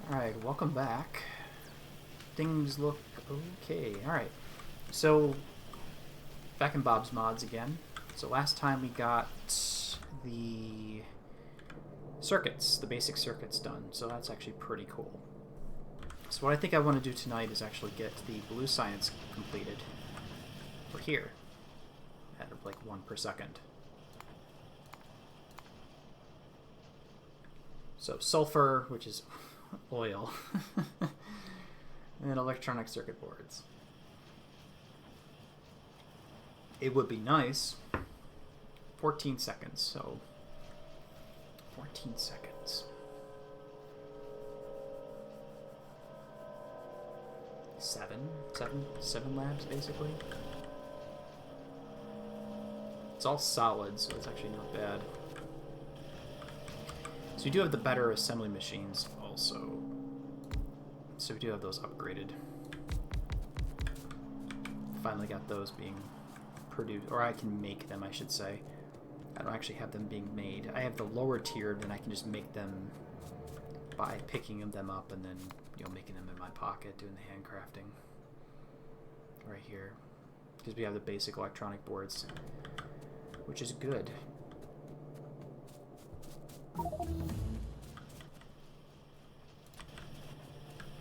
Alright, welcome back. Things look okay. Alright, so back in Bob's Mods again. So last time we got the circuits, the basic circuits done, so that's actually pretty cool. So what I think I want to do tonight is actually get the blue science completed. We're here at like 1 per second. So sulfur, which is oil, and electronic circuit boards. It would be nice. 14 seconds, so 14 seconds. Seven labs, basically. It's all solid, so it's actually not bad. So we do have the better assembly machines also. So we do have those upgraded. Finally got those being produced, or I can make them, I should say. I don't actually have them being made. I have the lower tiered, and I can just make them by picking them up and then, you know, making them in my pocket, doing the handcrafting right here. Because we have the basic electronic boards, which is good.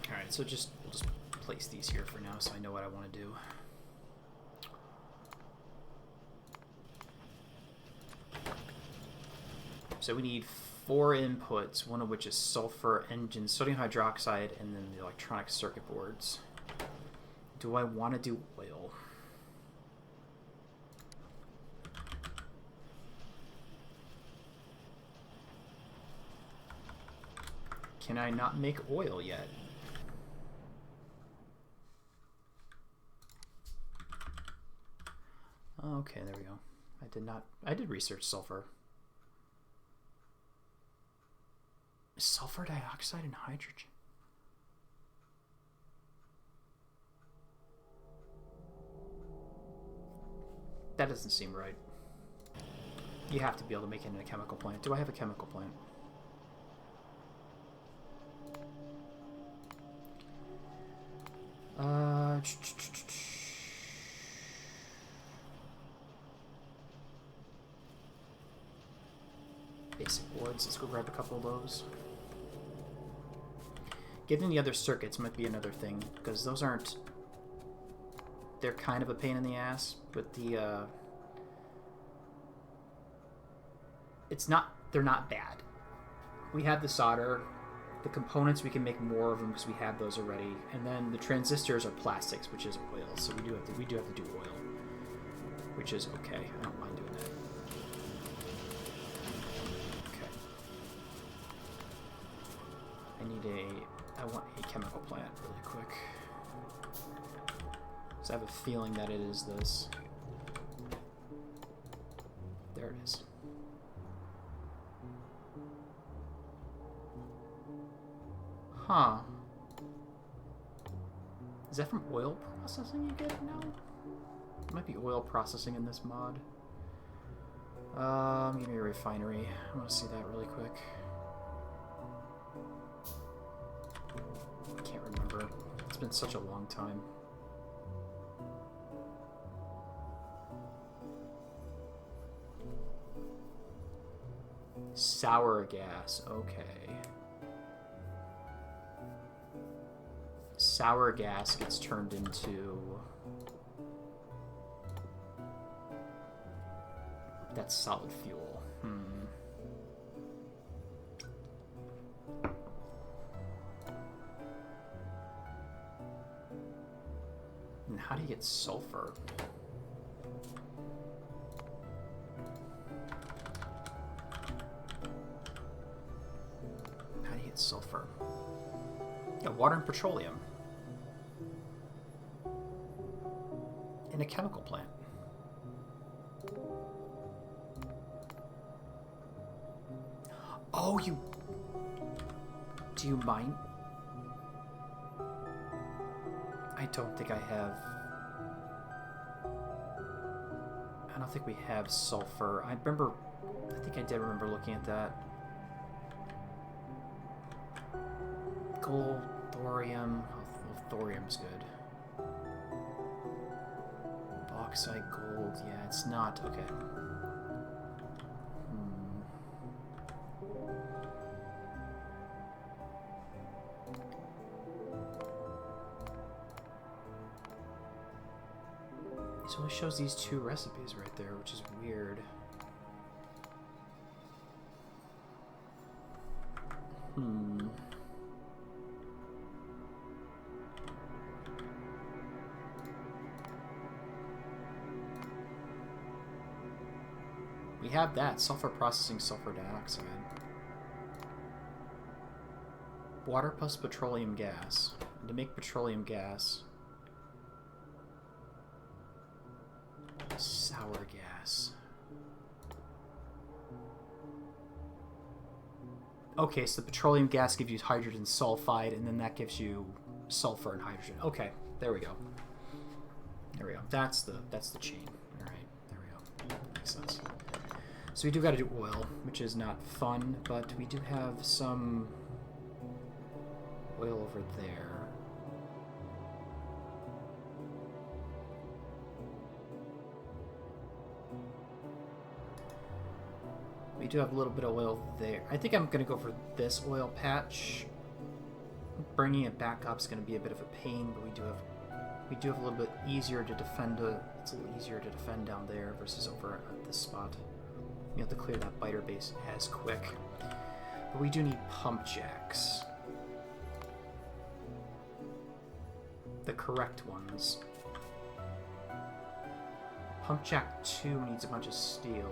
Alright, so we'll just place these here for now so I know what I want to do. So we need 4 inputs, one of which is sulfur, engine, sodium hydroxide, and then the electronic circuit boards. Do I want to do oil? Can I not make oil yet? Oh, okay, there we go. I did research sulfur. Sulfur dioxide and hydrogen. That doesn't seem right. You have to be able to make it in a chemical plant. Do I have a chemical plant? Basic boards. Let's go grab a couple of those. Getting the other circuits might be another thing, because those aren't... They're kind of a pain in the ass, but the... It's not... They're not bad. We have the solder. The components, we can make more of them because we have those already. And then the transistors are plastics, which is oil, so we do have to do oil. Which is okay. I don't mind doing that. Okay. I want a chemical plant really quick. So I have a feeling that it is this. There it is. Huh. Is that from oil processing you get it now? It might be oil processing in this mod. Give me a refinery. I want to see that really quick. I can't remember. It's been such a long time. Sour gas. Okay. Sour gas gets turned into... That's solid fuel. And how do you get sulfur? How do you get sulfur? Yeah, water and petroleum. In a chemical plant. Oh, you... Do you mind? I don't think I have... I don't think we have sulfur. I think I did remember looking at that. Gold, thorium. Oh, thorium's good. Bauxite, gold. Yeah, it's not. Okay. It only shows these two recipes right there, which is weird. We have that. Sulfur processing sulfur dioxide. Water plus petroleum gas. And to make petroleum gas... sour gas. Okay, so the petroleum gas gives you hydrogen sulfide, and then that gives you sulfur and hydrogen. Okay, there we go. There we go. That's the chain. All right, there we go. Makes sense. So we do got to do oil, which is not fun, but we do have some oil over there. We do have a little bit of oil there. I think I'm going to go for this oil patch. Bringing it back up is going to be a bit of a pain, but we do have a little bit easier to defend. It's a little easier to defend down there versus over at this spot. You have to clear that biter base as quick. But we do need pump jacks. The correct ones. Pump jack 2 needs a bunch of steel.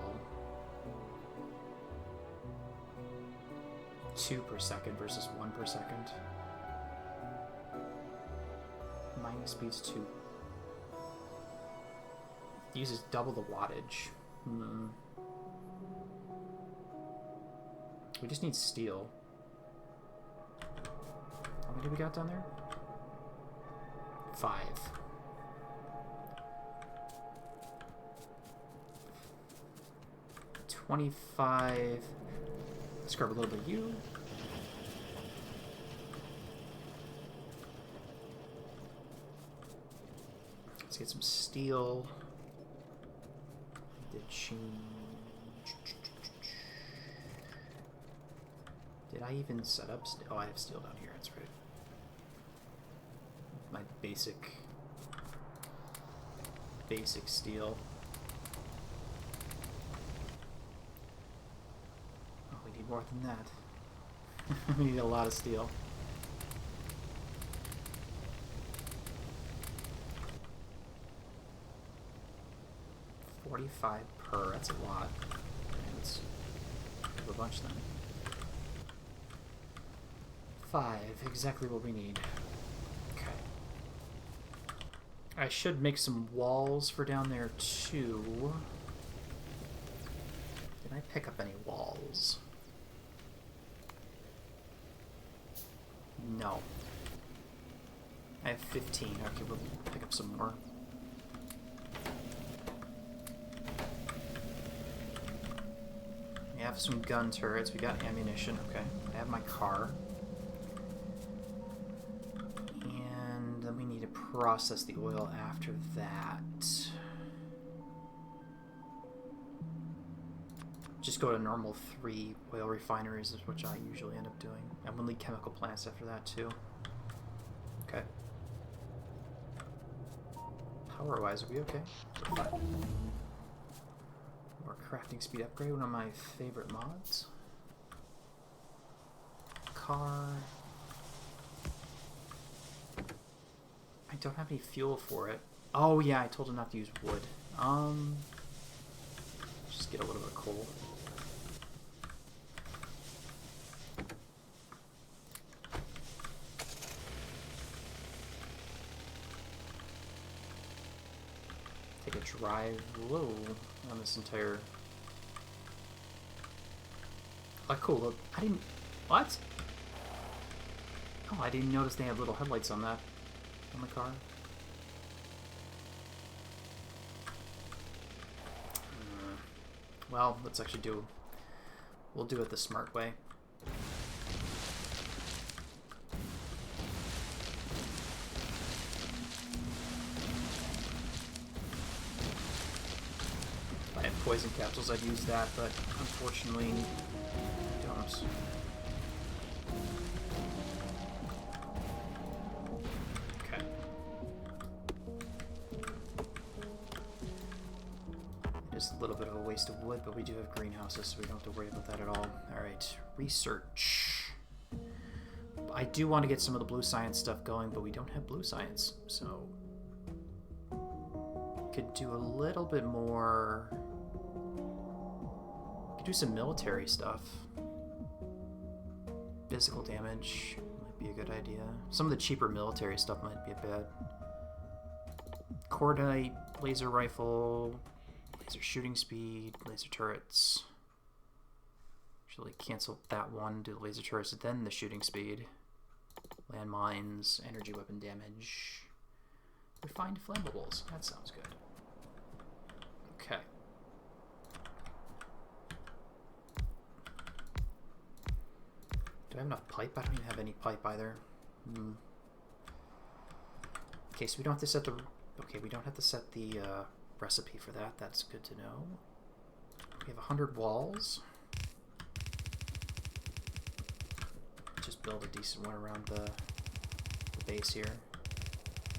2 per second versus 1 per second. Mining speed's 2. Uses double the wattage. We just need steel. How many do we got down there? 5. $25. Let's grab a little bit of you. Let's get some steel. Did change. Did I even set up? Oh, I have steel down here. That's right. My basic steel. Oh, we need more than that. We need a lot of steel. $45 per. That's a lot. Let's have a bunch then. 5, exactly what we need. Okay. I should make some walls for down there too. Did I pick up any walls? No. I have 15. Okay, we'll pick up some more. We have some gun turrets. We got ammunition. Okay. I have my car. Process the oil after that. Just go to normal 3 oil refineries is what I usually end up doing. And we'll need chemical plants after that too. Okay. Power-wise, are we okay? More crafting speed upgrade, one of my favorite mods. Car. I don't have any fuel for it. Oh yeah, I told him not to use wood. Just get a little bit of coal. Take a drive low on this entire... Oh, cool. Look, I didn't... What? Oh, I didn't notice they had little headlights on that. On the car. Well, let's actually do... We'll do it the smart way. poison capsules, I'd use that, but unfortunately, I don't. Okay. It is a little bit of a waste of wood, but we do have greenhouses, so we don't have to worry about that at all. Alright, research. I do want to get some of the blue science stuff going, but we don't have blue science, so could do a little bit more. Could do some military stuff. Physical damage might be a good idea. Some of the cheaper military stuff might be a bad. Cordite, laser rifle, laser shooting speed, laser turrets. Actually, cancel that one, do the laser turrets, then the shooting speed. Landmines, energy weapon damage. Refined flammables. That sounds good. Okay. Do I have enough pipe? I don't even have any pipe either. Okay, so we don't have to set the... Okay, we don't have to set the recipe for that. That's good to know. We have 100 walls. Just build a decent one around the base here.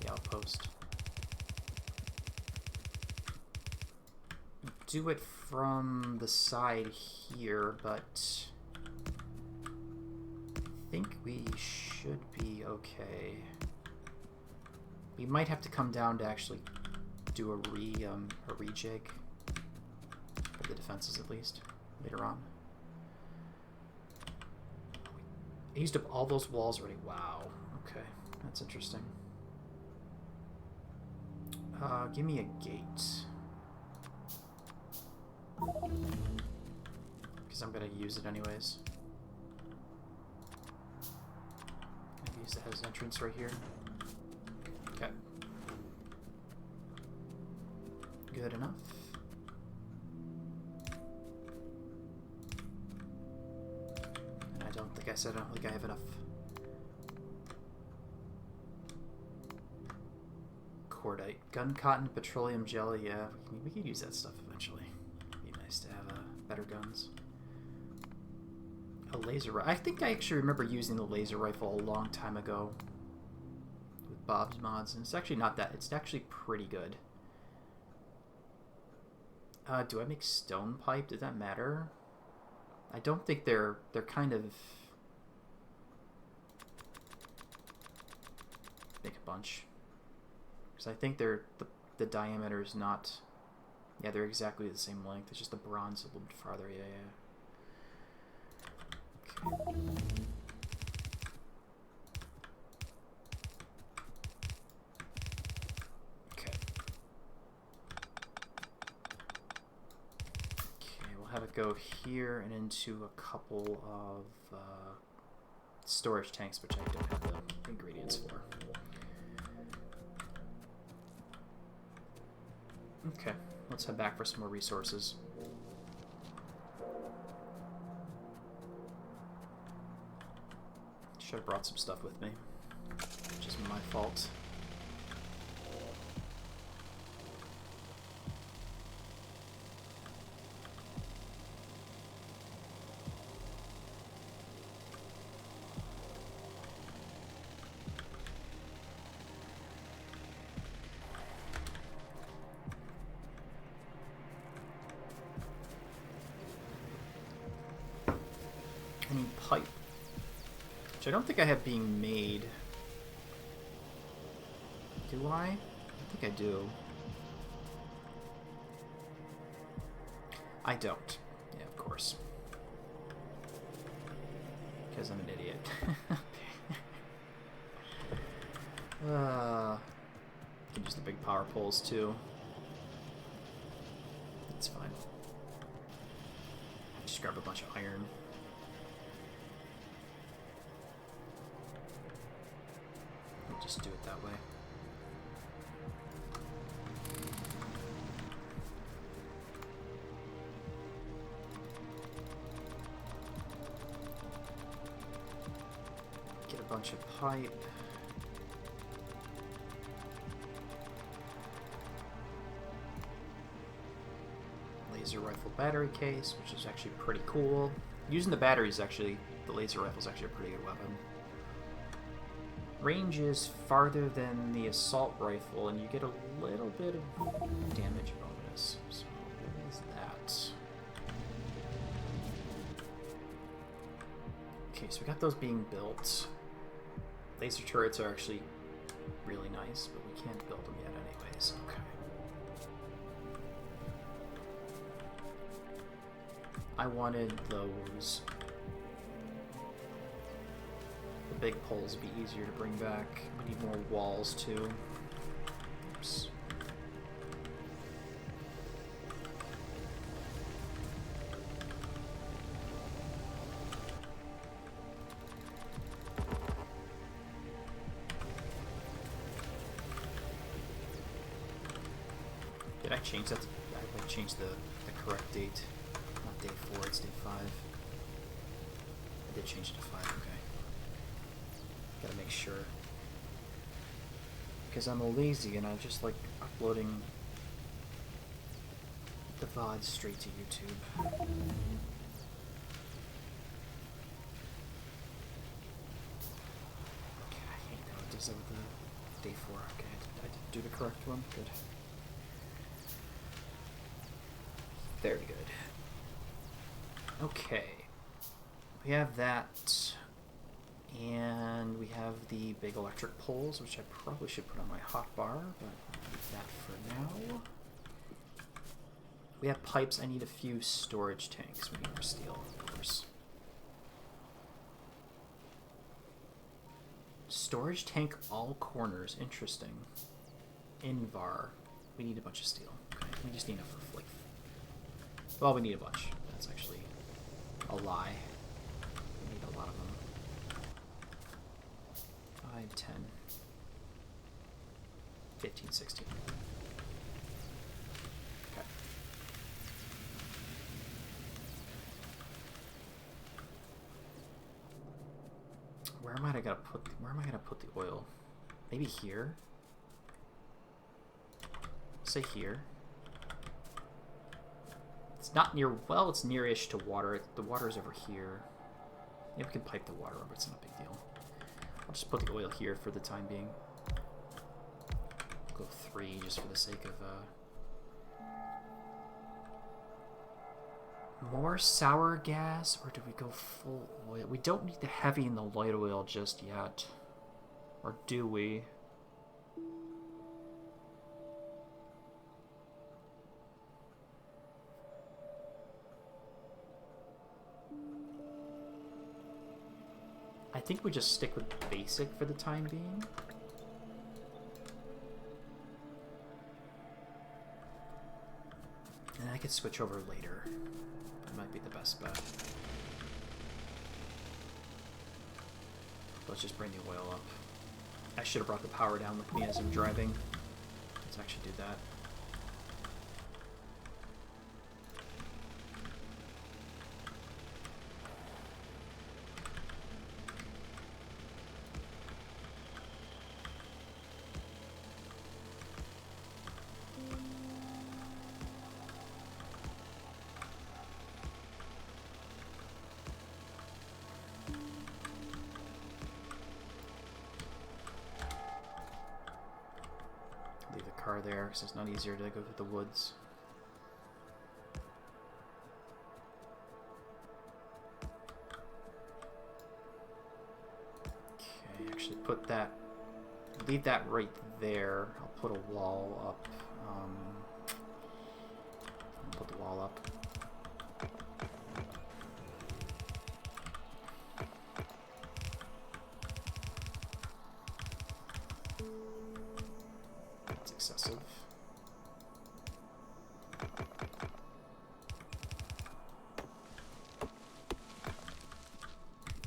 The outpost. Do it from the side here, but I think we should be okay. We might have to come down to actually do a rejig for the defenses at least later on. I used up all those walls already. Wow. Okay, that's interesting. Give me a gate. Because I'm going to use it anyways. Maybe use that as an entrance right here. Okay. Good enough. And I don't think I said I don't think I have enough. Cordite. Gun cotton, petroleum jelly, yeah. We could use that stuff eventually. It'd be nice to have better guns. A laser rifle. I think I actually remember using the laser rifle a long time ago with Bob's mods, and it's actually not that. It's actually pretty good. Do I make stone pipe? Does that matter? I don't think they're kind of... Make a bunch. Because I think the diameter is not... Yeah, they're exactly the same length. It's just the bronze a little bit farther. Yeah, yeah. Okay. Okay. Okay, we'll have it go here and into a couple of storage tanks, which I don't have the ingredients for. Okay, let's head back for some more resources. Should have brought some stuff with me, which is my fault. Pipe, which I don't think I have being made. Do I? I think I do. I don't. Yeah, of course. Because I'm an idiot. Can use the big power poles too. It's fine. Just grab a bunch of iron. Just do it that way. Get a bunch of pipe. Laser rifle battery case, which is actually pretty cool. Using the batteries, actually, the laser rifle is actually a pretty good weapon. Range is farther than the assault rifle, and you get a little bit of damage bonus. So what is that? Okay, so we got those being built. Laser turrets are actually really nice, but we can't build them yet anyways. Okay. I wanted those. The big poles would be easier to bring back. We need more walls too. Oops. Did I change that? I changed the correct date. Not day 4, it's day 5. I did change it to 5, okay. Gotta make sure. Because I'm a lazy and I just like uploading the VODs straight to YouTube. Okay, I hate how it does that with the day 4. Okay, I did do the correct one. Good. Very good. Okay. We have that. And we have the big electric poles, which I probably should put on my hotbar, but I'll leave that for now. We have pipes. I need a few storage tanks. We need more steel, of course. Storage tank all corners. Interesting. Invar. We need a bunch of steel. Okay, we just need enough for like... Well, we need a bunch. That's actually a lie. We need a lot of them. 5, 10, 15, 16. Okay. Where am I gonna put the oil? Maybe here? Say here. It's not near, well, it's near-ish to water. The water is over here. Maybe we can pipe the water over, it's not a big deal. I'll just put the oil here for the time being. I'll go 3 just for the sake of more sour gas, or do we go full oil? We don't need the heavy and the light oil just yet. Or do we? I think we just stick with basic for the time being. And I could switch over later. That might be the best bet. Let's just bring the oil up. I should have brought the power down with me as I'm driving. Let's actually do that. Car there because it's not easier to go through the woods. Okay, actually put that, leave that right there. I'll put a wall up. I'll put the wall up. Excessive.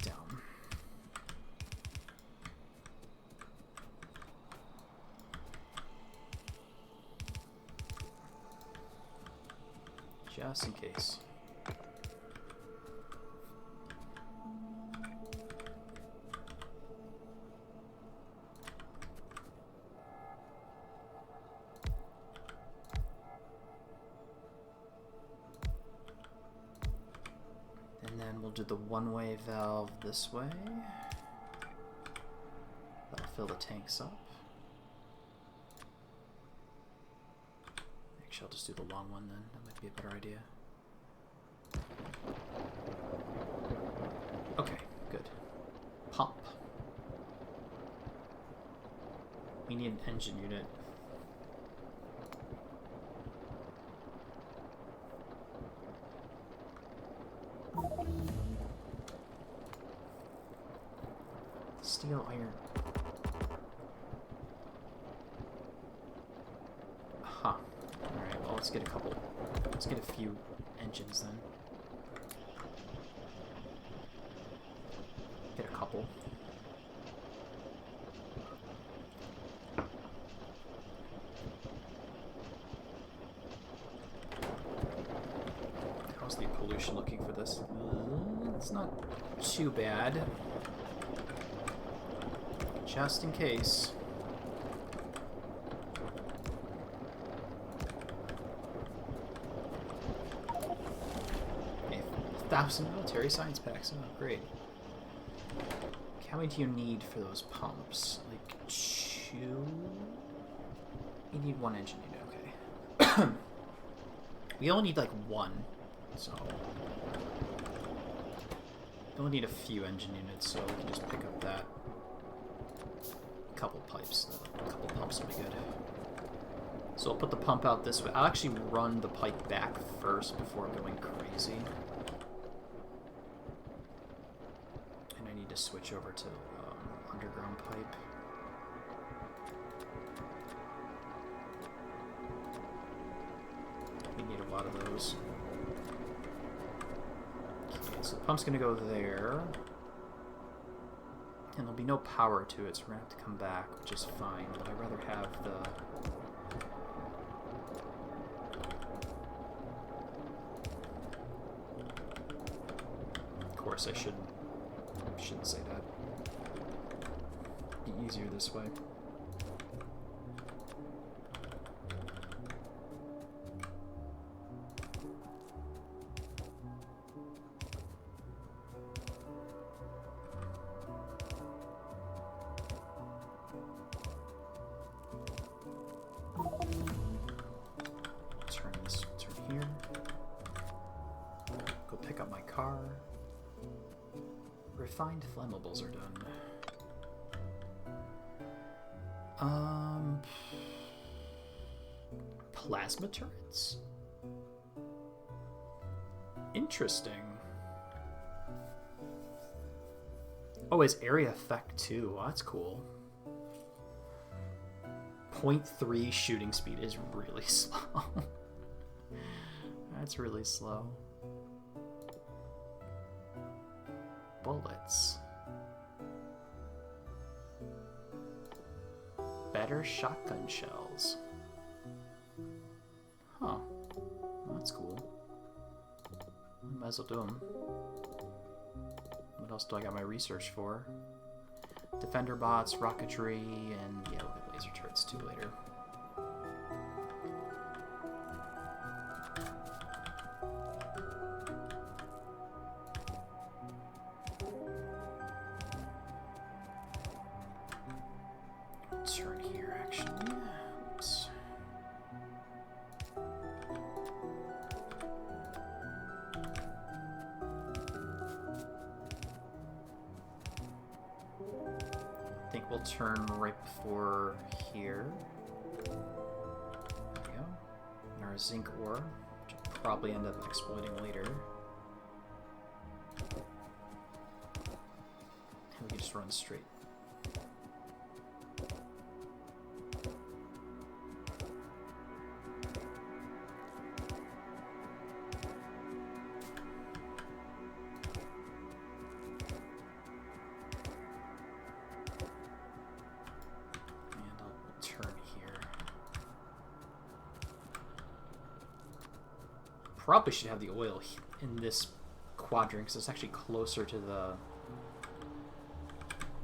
Down. Just in case. we'll do the one-way valve this way. That'll fill the tanks up. Actually, I'll just do the long one then. That might be a better idea. Okay, good. Pump. We need an engine unit. Steel, iron. Huh. Alright, well, let's get a couple. Let's get a few engines then. Get a couple. How's the pollution looking for this? It's not too bad. Just in case. Okay, 1,000 military science packs. Oh, great. How many do you need for those pumps? Like 2? You need 1 engine unit, okay. We only need like 1, so... We only need a few engine units, so we can just pick up that. Couple pipes. A couple pumps will be good. So I'll put the pump out this way. I'll actually run the pipe back first before going crazy. And I need to switch over to underground pipe. We need a lot of those. Okay, so the pump's gonna go there. And there'll be no power to it, so we're going to have to come back, which is fine, but I'd rather have the... Of course, I shouldn't say that. Be easier this way. Refined flammables are done. Plasma turrets? Interesting. Oh, it's area effect too. Oh, that's cool. 0.3 shooting speed is really slow. That's really slow. Bullets. Better shotgun shells. Huh. Well, that's cool. Might as well do them. What else do I got my research for? Defender bots, rocketry, and yeah, we'll get laser turrets too later. Turn here, actually. Oops. I think we'll turn right before here. There we go. And our zinc ore, which will probably end up exploiting later. And we can just run straight. Probably should have the oil in this quadrant because it's actually closer to the.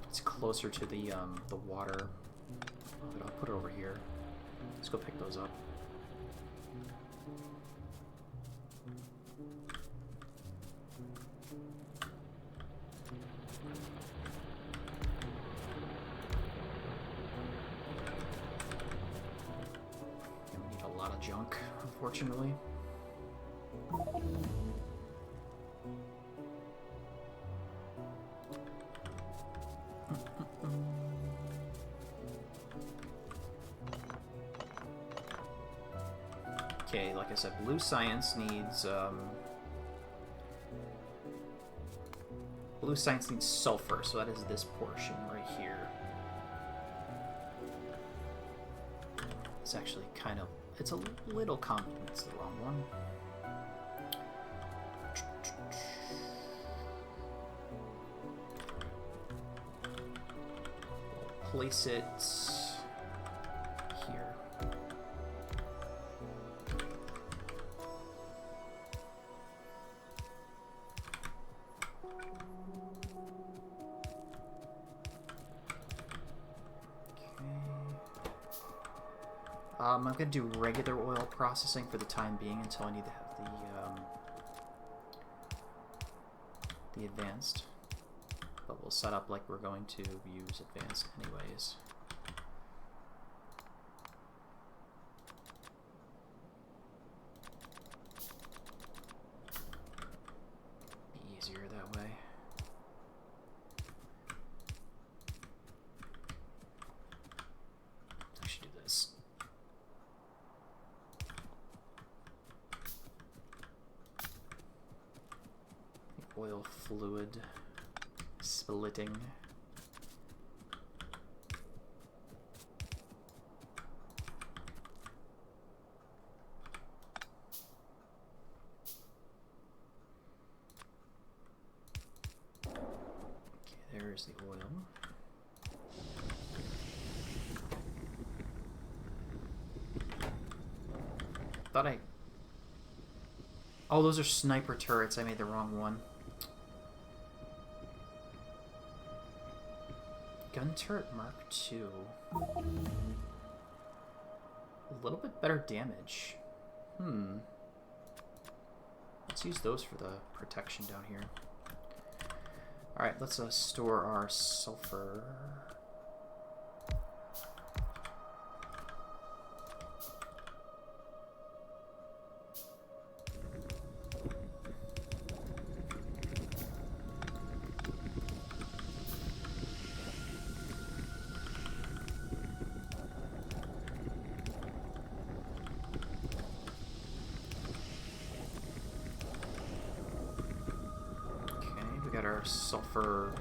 It's closer to the water. But I'll put it over here. Let's go pick those up. unfortunately. Okay, like I said, blue science needs sulfur, so that is this portion right here. It's actually kind of, it's a little it's the wrong one. We'll place it here. I'm going to do regular oil processing for the time being until I need to have the advanced. But we'll set up like we're going to use advanced anyways. Be easier that way. I should do this. Oil fluid splitting. Okay, there's the oil. Thought I... Oh, those are sniper turrets. I made the wrong one. Gun turret Mark II. A little bit better damage. Let's use those for the protection down here. Alright, let's store our sulfur.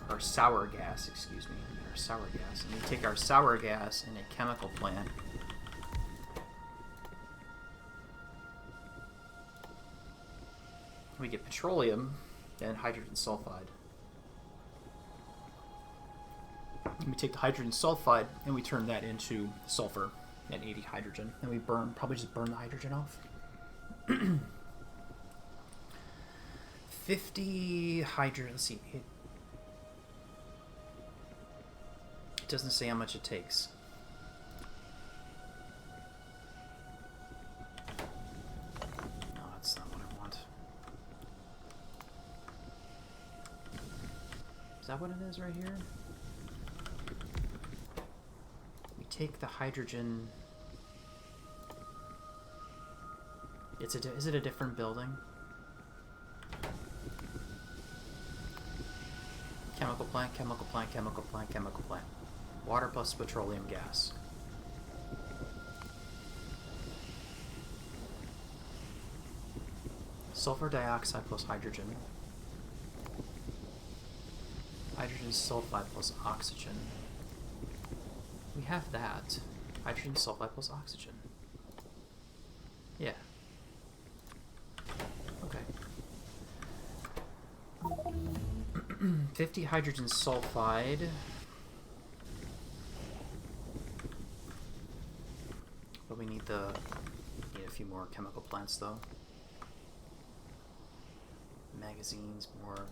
Our sour gas, excuse me, our sour gas. And we take our sour gas in a chemical plant. We get petroleum and hydrogen sulfide. And we take the hydrogen sulfide and we turn that into sulfur and 80 hydrogen. And we probably just burn the hydrogen off. 50 hydrogen, let's see. It doesn't say how much it takes. No, that's not what I want. Is that what it is right here? We take the hydrogen. Is it a different building? Chemical plant, chemical plant, chemical plant, chemical plant. Water plus petroleum gas. Sulfur dioxide plus hydrogen. Hydrogen sulfide plus oxygen. We have that. Hydrogen sulfide plus oxygen. Yeah. Okay. 50 hydrogen sulfide. But we need a few more chemical plants though. Magazines, more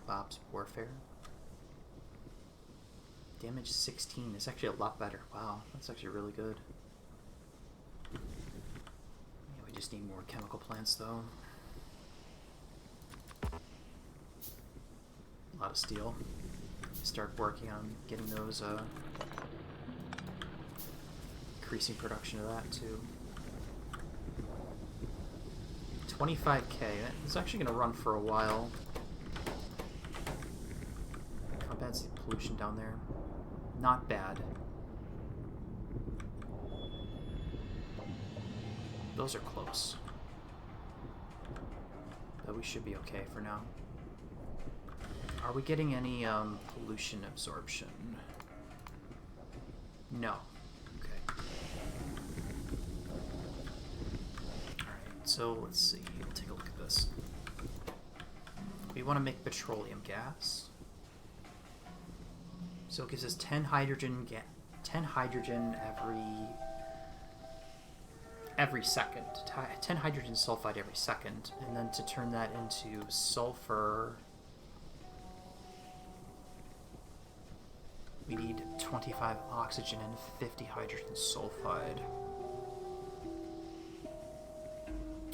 Bob's Warfare. Damage 16. It's actually a lot better. Wow, that's actually really good. Yeah, we just need more chemical plants though. A lot of steel. Start working on getting those, increasing production of that too. 25k. It's actually going to run for a while. How bad's the pollution down there? Not bad. Those are close. But we should be okay for now. Are we getting any pollution absorption? No. Okay. Alright, so let's see. We'll take a look at this. We want to make petroleum gas. So it gives us 10 hydrogen every second. 10 hydrogen sulfide every second. And then to turn that into sulfur, we need 25 oxygen and 50 hydrogen sulfide.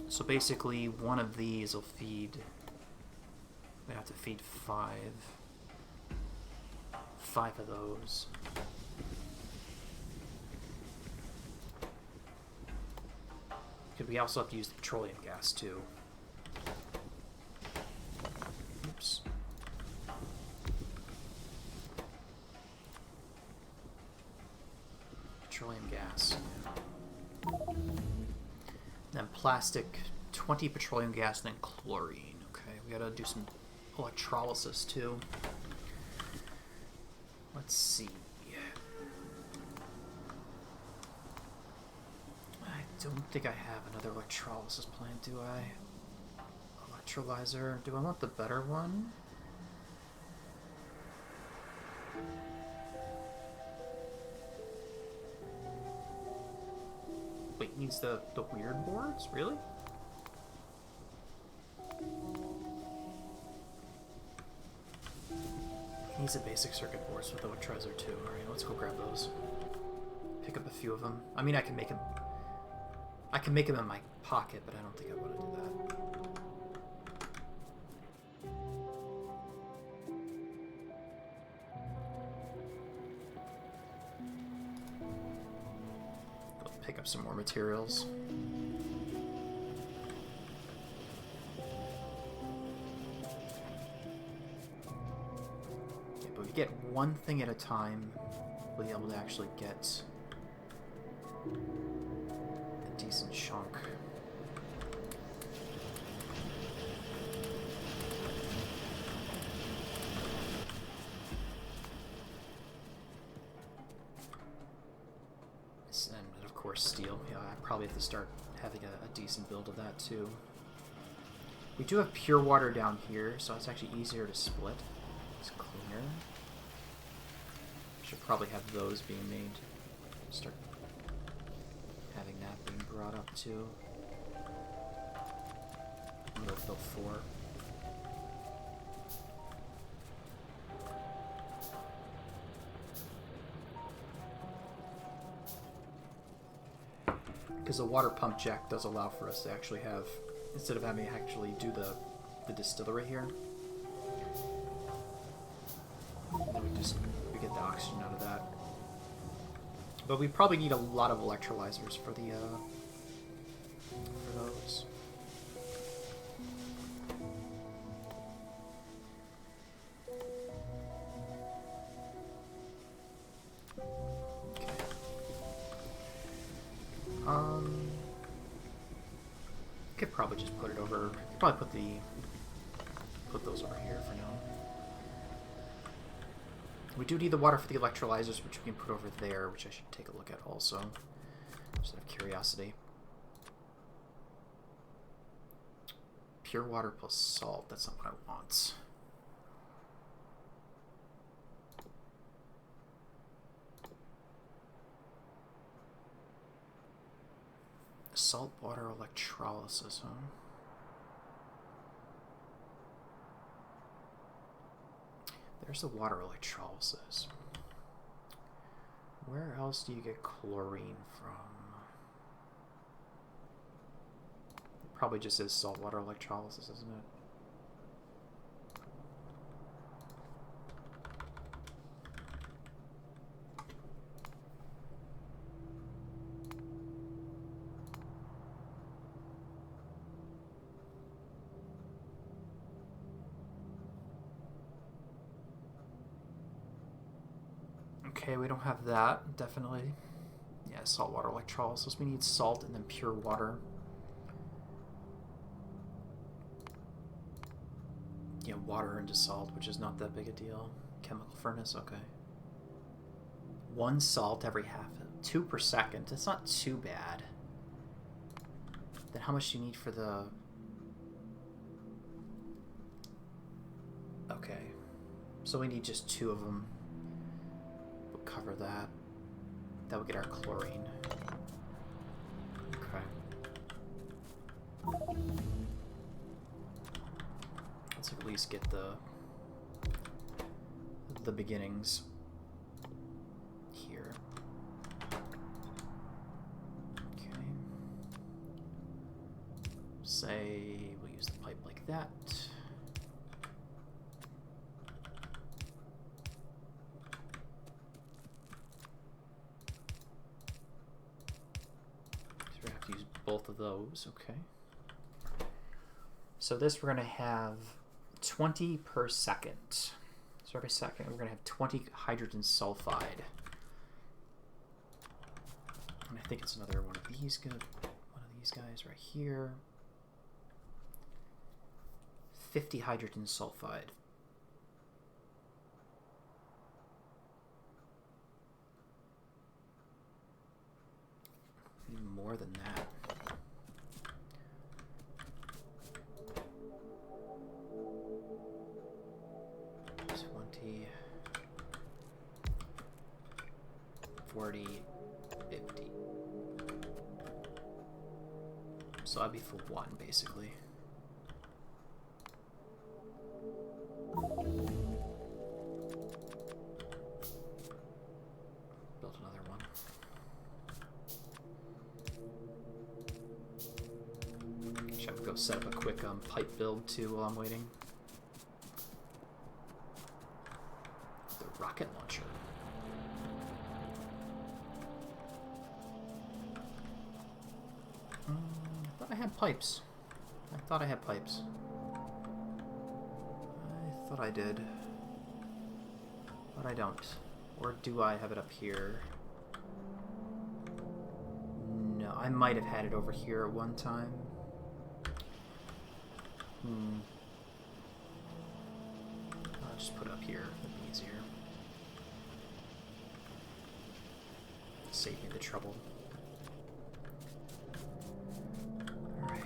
So basically, one of these will feed... we have to feed 5 of those. Because we also have to use the petroleum gas too. Oops. Petroleum gas. Then plastic, 20 petroleum gas, and then chlorine. Okay, we gotta do some electrolysis too. Let's see. I don't think I have another electrolysis plant, do I? Electrolyzer. Do I want the better one? Wait, needs the weird boards? Really? Needs the basic circuit boards with the electrolyzer too. Alright, let's go grab those. Pick up a few of them. I mean, I can make them in my pocket, but I don't think I want to do that. Go pick up some more materials. But we get one thing at a time, we'll be able to actually get a decent chunk. And of course steel. Yeah, I probably have to start having a decent build of that too. We do have pure water down here, so it's actually easier to split. It's cleaner. Should probably have those being made. Start having that being brought up too. I'm gonna build 4. Because the water pump jack does allow for us to actually have, instead of having to actually do the distillery here, and then we get the oxygen out of that. But we probably need a lot of electrolyzers for the for those. Okay. Could probably just put it over. Probably put those over here for now. We do need the water for the electrolyzers, which we can put over there, which I should take a look at also, just out of curiosity. Pure water plus salt, that's not what I want. Salt water electrolysis, huh? There's the water electrolysis. Where else do you get chlorine from? It probably just is saltwater electrolysis, isn't it? Okay, we don't have that, definitely. Yeah, saltwater electrolysis. We need salt and then pure water. Yeah, water into salt, which is not that big a deal. Chemical furnace, okay. 1 salt every half... 2 per second. That's not too bad. Then how much do you need for the... Okay. So we need just 2 of them. We'll cover that. That would get our chlorine. Okay. Let's at least get the beginnings here. Okay. Say we'll use the pipe like that. So we have to use both of those, okay. So this we're going to have 20 per second. So every second we're going to have 20 hydrogen sulfide. And I think it's another one of these guys right here. 50 hydrogen sulfide. Even more than that. $20, $40, $50. So that'd be for 1, basically. Build another one. Should I go set up a quick pipe build too while I'm waiting? The rocket launcher. I thought I had pipes. I thought I did. But I don't. Or do I have it up here? No, I might have had it over here at one time. I'll just put it up here. That'd be easier. Save me the trouble. Alright,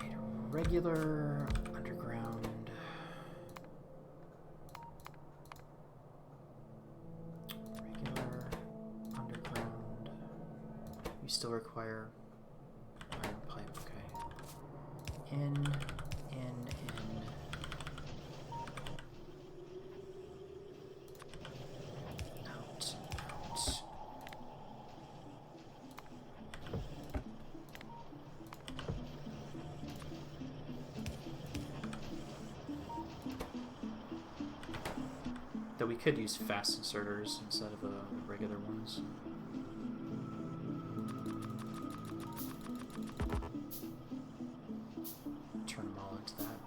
regular underground. Regular underground. You still require iron pipe, okay. In. Out. Though we could use fast inserters instead of the regular ones. Turn them all into that.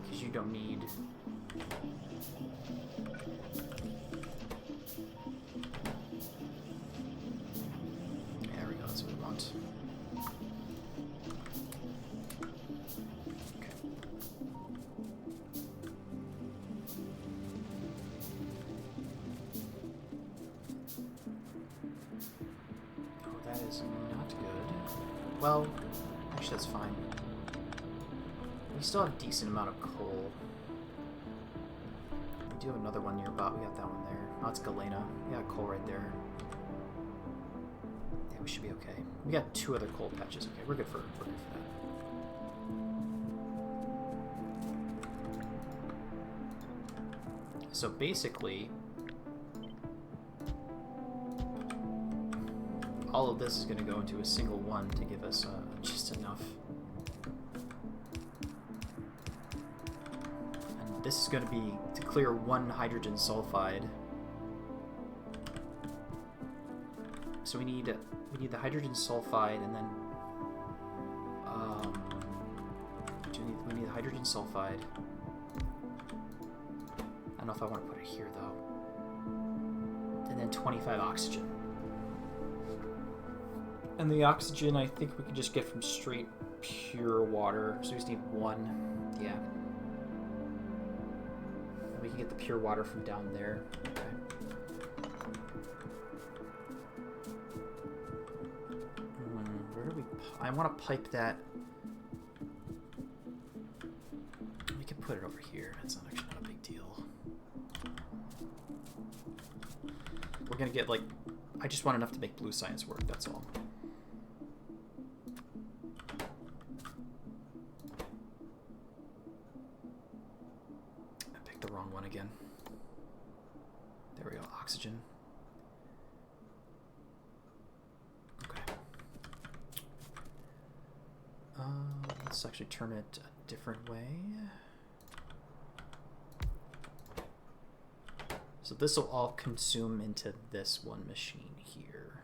Because you don't need... There we go, that's what we want. Okay. Oh, that is not good. Well, actually that's fine. We still have a decent amount of coal. We do have another one nearby. We got that one there. Oh, it's Galena. We got coal right there. Yeah, we should be okay. We got 2 other coal patches. Okay, we're good for that. So basically, all of this is going to go into a single one to give us just enough. And this is going to be to clear 1 hydrogen sulfide. So we need the hydrogen sulfide, and then we need the hydrogen sulfide. I don't know if I want to put it here, though. And then 25 oxygen. And the oxygen, I think we can just get from straight pure water. So we just need 1. Yeah. And we can get the pure water from down there. Okay. Where do we... I want to pipe that... We can put it over here. That's actually not a big deal. We're going to get, like... I just want enough to make blue science work, that's all. I picked the wrong one again. There we go, oxygen. Okay. Let's actually turn it a different way. So this will all consume into this one machine here.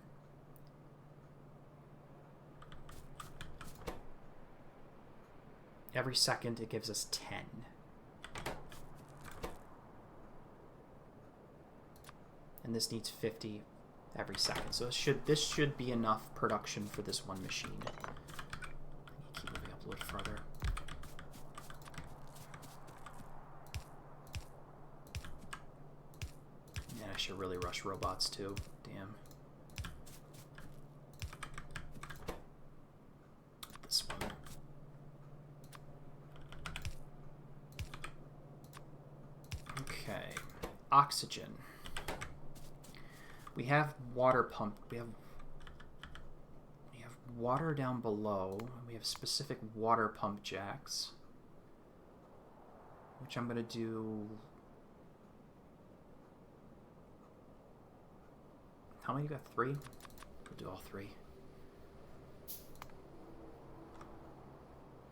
Every second it gives us 10. And this needs 50 every second. So this should be enough production for this one machine. Keep moving up a little further. I should really rush robots too. Damn. This one. Okay. Oxygen. We have water pump. We have water down below. We have specific water pump jacks, which I'm gonna do. How many you got? 3? We'll do all 3.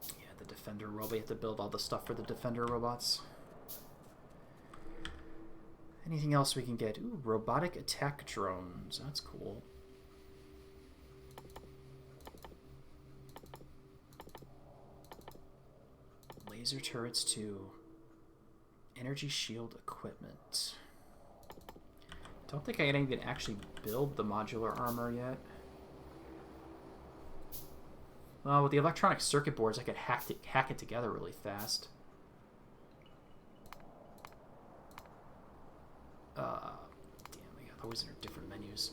Yeah, the Defender robot. You have to build all the stuff for the Defender robots. Anything else we can get? Ooh, robotic attack drones. That's cool. Laser turrets too. Energy shield equipment. Don't think I can even actually build the modular armor yet. Well, with the electronic circuit boards, I could hack it together really fast. Damn, I got those in different menus.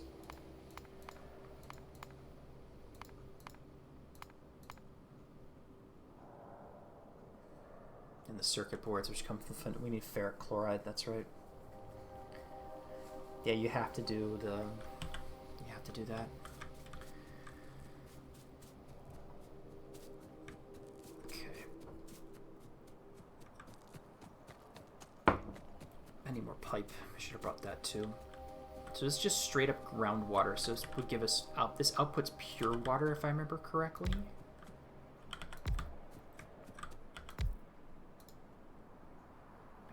And the circuit boards, which come from... We need ferric chloride, that's right. Yeah, you have to do the... You have to do that. Okay. I need more pipe. I should have brought that too. So this is just straight up groundwater. So this would give us... this outputs pure water, if I remember correctly.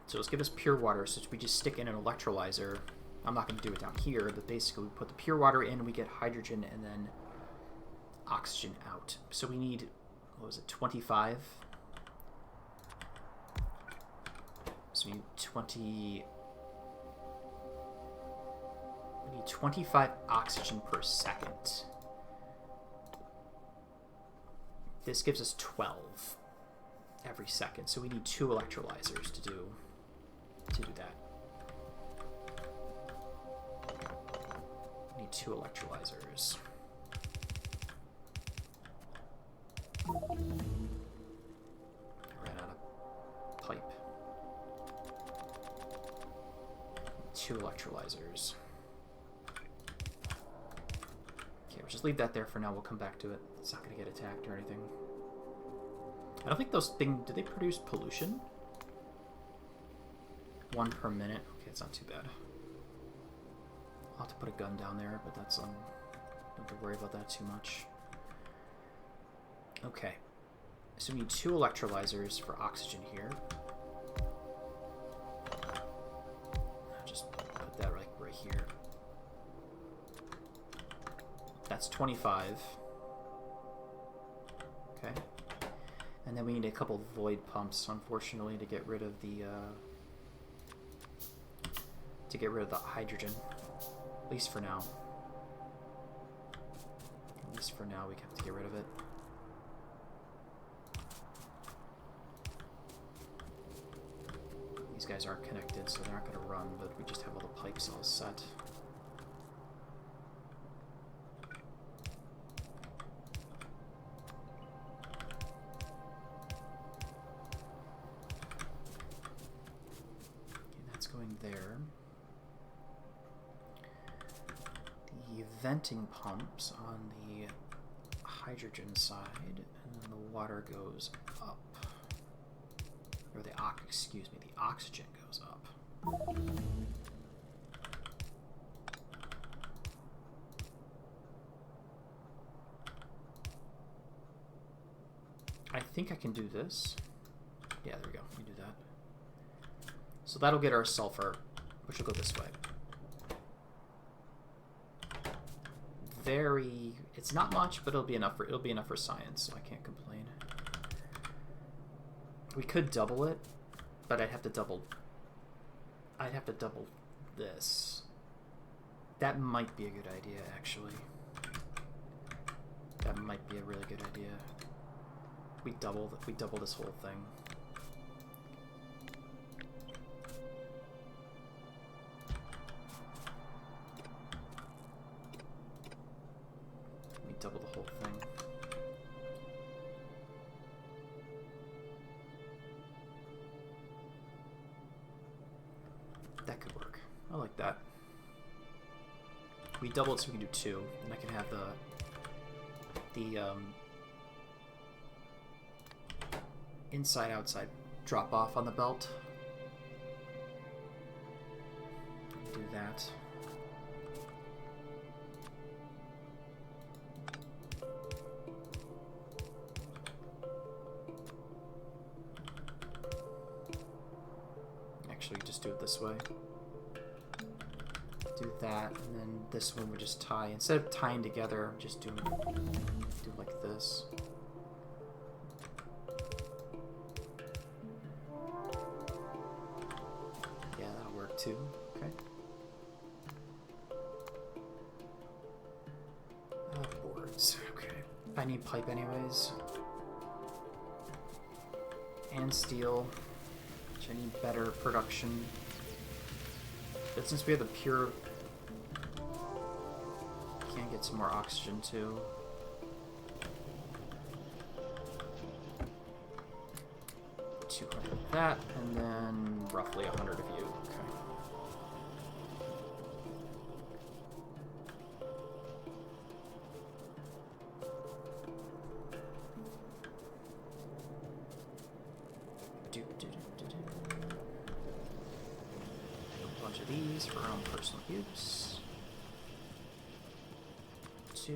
So let's give us pure water, so we just stick in an electrolyzer. I'm not going to do it down here, but basically we put the pure water in, we get hydrogen and then oxygen out. So we need, what was it, 25? So we need 20... We need 25 oxygen per second. This gives us 12 every second. So we need 2 electrolyzers to do that. We need 2 electrolyzers. I ran out of pipe. 2 electrolyzers. Okay, we'll just leave that there for now. We'll come back to it. It's not going to get attacked or anything. I don't think those things... Do they produce pollution? 1 per minute. Okay, it's not too bad. I'll have to put a gun down there, but that's... don't have to worry about that too much. Okay. So we need 2 electrolyzers for oxygen here. I'll just put that right here. That's 25. Okay. And then we need a couple void pumps, unfortunately, to get rid of the to get rid of the hydrogen. At least for now. At least for now we have to get rid of it. These guys aren't connected, so they're not going to run, but we just have all the pipes all set. There. The venting pumps on the hydrogen side, and then the water goes up. Or the oxygen goes up. I think I can do this. Yeah, there we go. We do that. So that'll get our sulfur, which will go this way. It's not much, but it'll be enough for science, so I can't complain. We could double it, but I'd have to double this. That might be a good idea, actually. That might be a really good idea. We double this whole thing. Double the whole thing. That could work. I like that. We double it so we can do 2, and I can have the inside-outside drop off on the belt. Do that. Actually, just do it this way. Do that, and then this one would just tie. Instead of tying together, just do like this. Yeah, that'll work too. Okay. Boards. Okay. I need pipe anyways. And steel. I need better production. But since we have the pure... Can't get some more oxygen too. $200 of that, and then roughly 100 of you. Okay. A bunch of these for our own personal use. 2.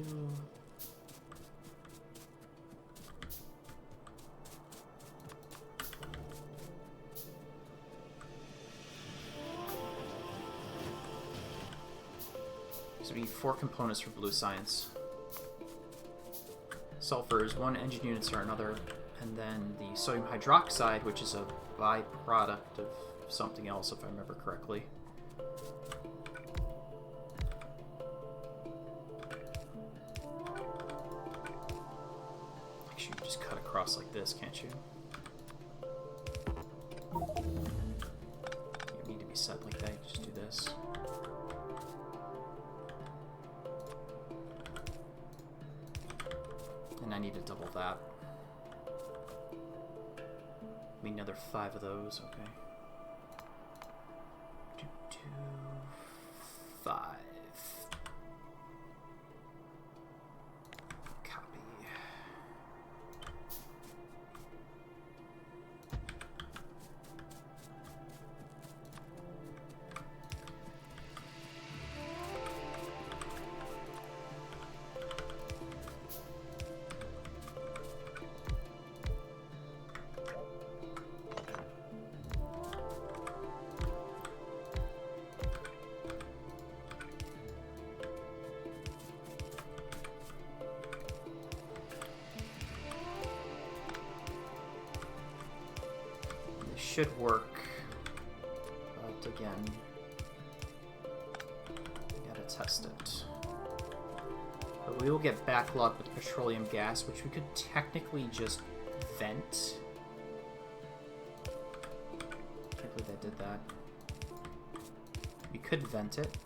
So we need 4 components for blue science. Sulfur is 1, engine units are another, and then the sodium hydroxide, which is a byproduct of something else, if I remember correctly. Actually, you can just cut across like this, can't you? You don't need to be set like that, you just do this. And I need to double that. We need another 5 of those, okay. 2, 2, 5. Copy. Should work, but again, test it. But we will get backlogged with petroleum gas, which we could technically just vent. Can't believe that did that. We could vent it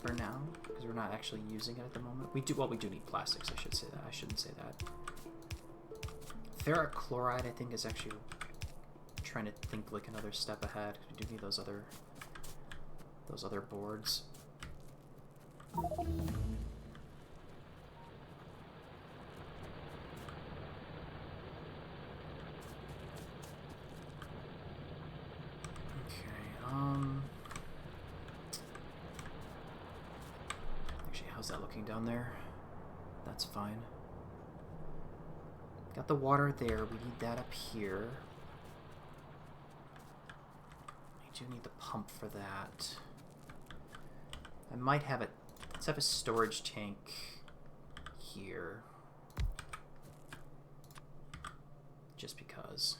for now, because we're not actually using it at the moment. We do need plastics, I should say that. I shouldn't say that. Ferric chloride, I think, is actually trying to think like another step ahead. We do need those other boards. Actually, how's that looking down there? That's fine. Got the water there. We need that up here. We do need the pump for that. I might have it. Let's have a storage tank here. Just because.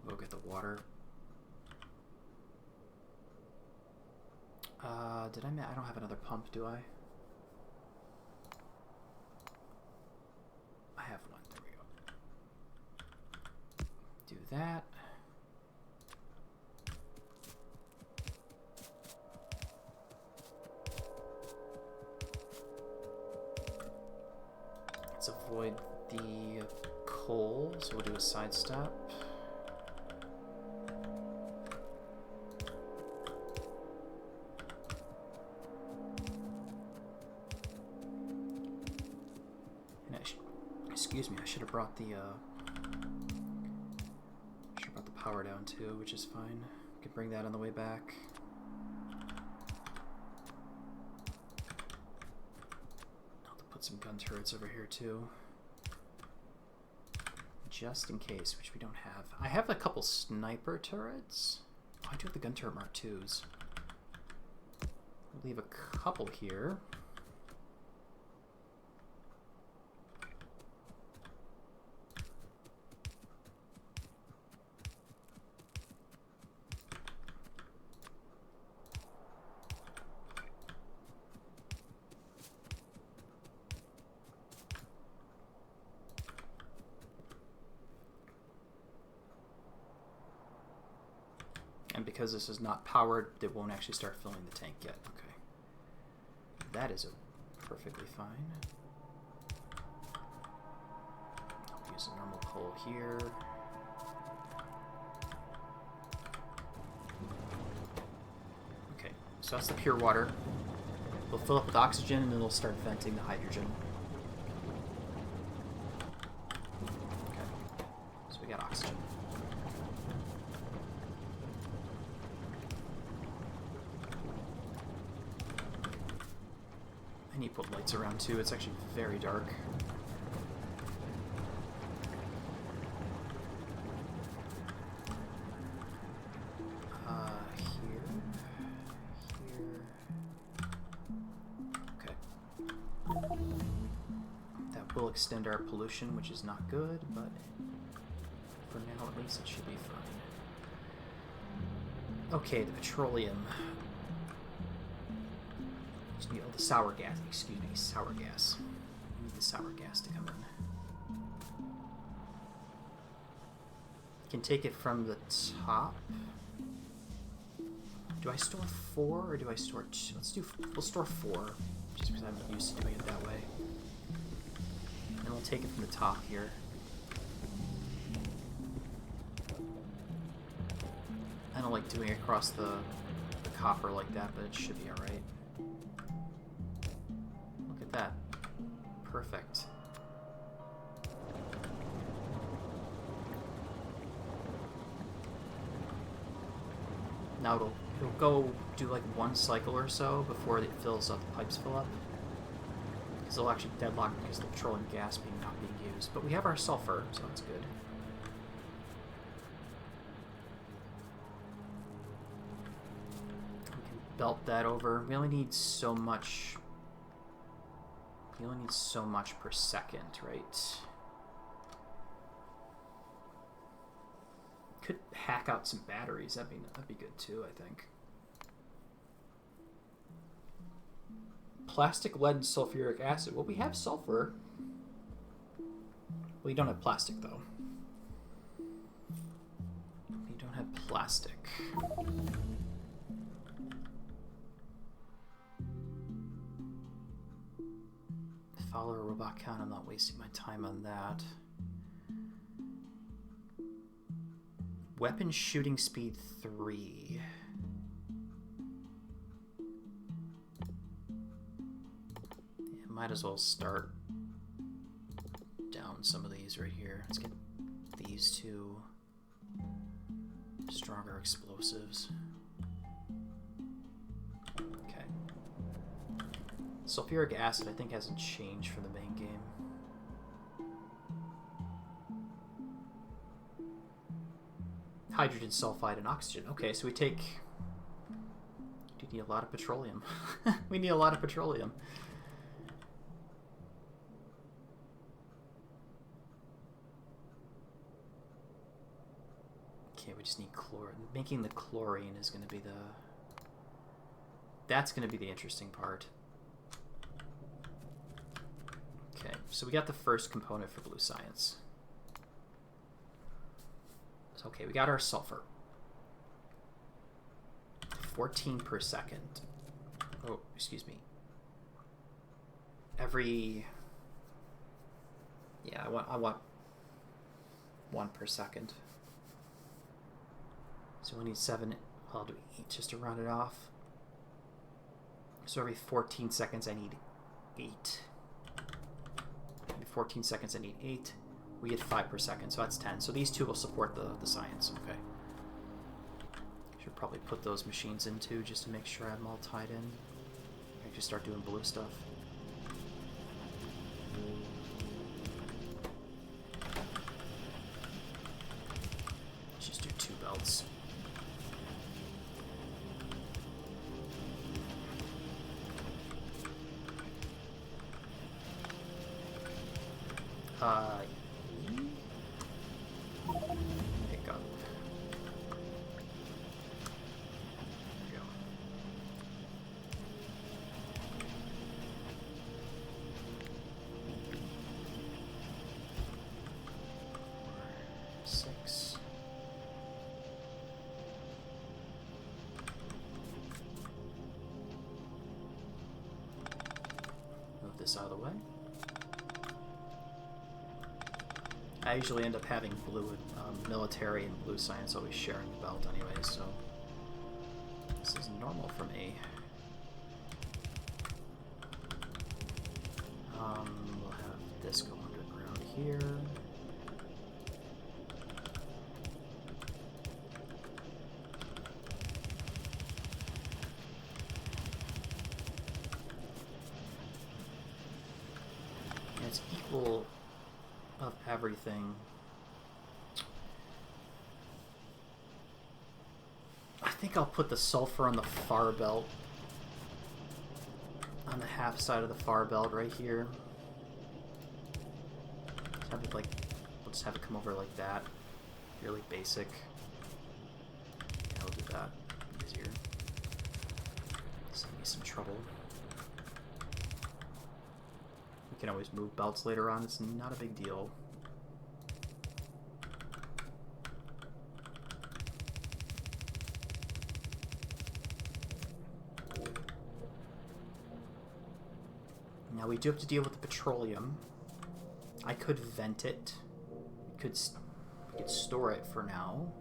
Go get the water. Did I don't have another pump, do I? I have one. There we go. Do that. Let's avoid the coal, so we'll do a side step. Excuse me, I should have brought the power down too, which is fine. Can bring that on the way back. I'll have to put some gun turrets over here too, just in case, which we don't have. I have a couple sniper turrets. Oh, I do have the gun turret Mark IIs. We'll leave a couple here. And because this is not powered, it won't actually start filling the tank yet. Okay. That is perfectly fine. I'll use a normal pole here. Okay, so that's the pure water. We'll fill up with oxygen and then we'll start venting the hydrogen. Okay, so we got oxygen. I need to put lights around too. It's actually very dark. Will extend our pollution, which is not good, but for now at least it should be fine. Okay, the petroleum. Oh, the sour gas. Excuse me, sour gas. We need the sour gas to come in. Can take it from the top. Do I store 4 or do I store 2? We'll store 4, just because I'm used to doing it that way. And we'll take it from the top here. I don't like doing it across the copper like that, but it should be alright. Look at that. Perfect. Now it'll go do like 1 cycle or so before it fills up, the pipes fill up. Because it'll actually deadlock because of the petroleum gas not being used. But we have our sulfur, so that's good. We can belt that over. We only need so much You only need so much per second, right? Could hack out some batteries. That'd be good too, I think. Plastic, lead, and sulfuric acid. Well, we have sulfur. We don't have plastic, though. We don't have plastic. Follow a robot count. I'm not wasting my time on that. Weapon shooting speed 3. Yeah, might as well start down some of these right here. Let's get these two stronger explosives. Okay. Sulfuric acid, I think, hasn't changed for the main game. Hydrogen sulfide and oxygen. Okay, so we take... Do need a lot of petroleum. We need a lot of petroleum. Okay, we just need chlorine. Making the chlorine is going to be the... That's going to be the interesting part. Okay, so we got the first component for blue science. So, okay, we got our sulfur. 14 per second. Oh, excuse me. Every... Yeah, I want 1 per second. So we need 7. I'll do 8 just to round it off. So every 14 seconds I need 8. Every 14 seconds I need 8. We get 5 per second, so that's 10. So these two will support the science. Okay. Should probably put those machines in too, just to make sure I'm all tied in. I can just start doing blue stuff. Let's just do 2 belts. Pick up. There we go. Six. Move this out of the way. I usually end up having blue military and blue science always sharing the belt anyway, so this is normal for me. We'll have this go underground here. And it's equal of everything. I think I'll put the sulfur on the far belt, on the half side of the far belt right here. Just have it like, we'll just have it come over like that, really basic. Yeah, I'll do that, easier. Save me some trouble. We can always move belts later on, it's not a big deal. Now we do have to deal with the petroleum. I could vent it. We could store it for now.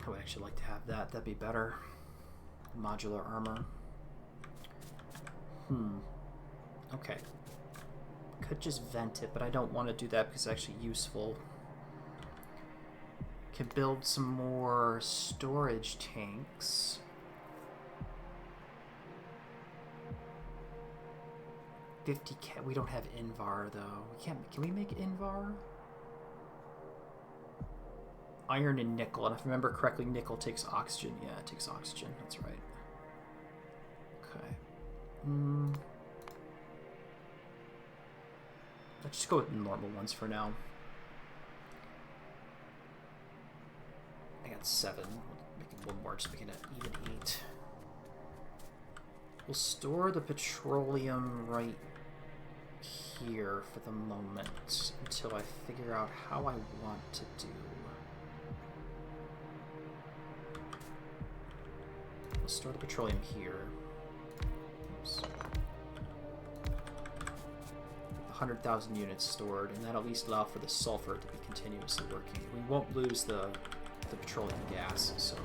I would actually like to have that. That'd be better. Modular armor. Okay. Could just vent it, but I don't want to do that because it's actually useful. Can build some more storage tanks. $50K. We don't have Invar though. We can't. Can we make Invar? iron and nickel, and if I remember correctly, nickel takes oxygen. Yeah, it takes oxygen. That's right. Okay. Let's just go with normal ones for now. I got 7. We'll make it 1 more, just making it even 8. We'll store the petroleum right here for the moment until I figure out how I want to do. We'll store the petroleum here. Oops. 100,000 units stored, and that'll at least allow for the sulfur to be continuously working. We won't lose the petroleum gas, so...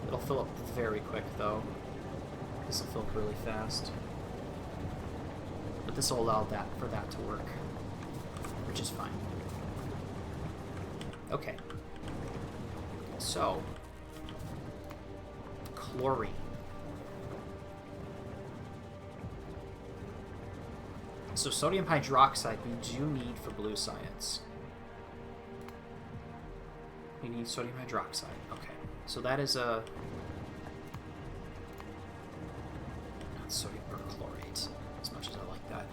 It'll fill up very quick, though. This will fill up really fast. But this will allow for that to work, which is fine. Okay. So, chlorine. So sodium hydroxide we do need for blue science. We need sodium hydroxide. Okay. So that is a... not sodium perchlorate, as much as I like that.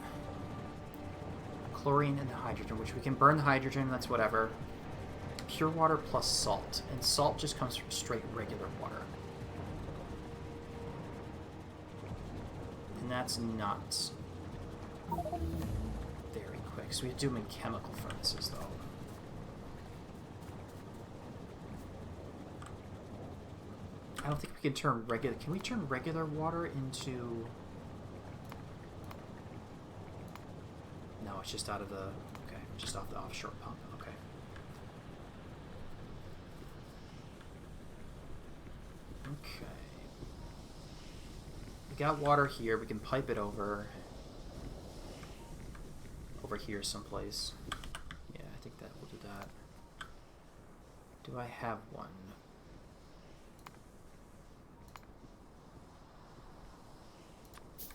Chlorine and the hydrogen, which we can burn the hydrogen, that's whatever. Pure water plus salt. And salt just comes from straight regular water. And that's not very quick. So we have to do them in chemical furnaces, though. I don't think we can turn regular... Can we turn regular water into... No, it's just out of the... Okay, just off the offshore pump. Okay. Okay. We got water here. We can pipe it over here someplace. Yeah, I think that will do that. Do I have one?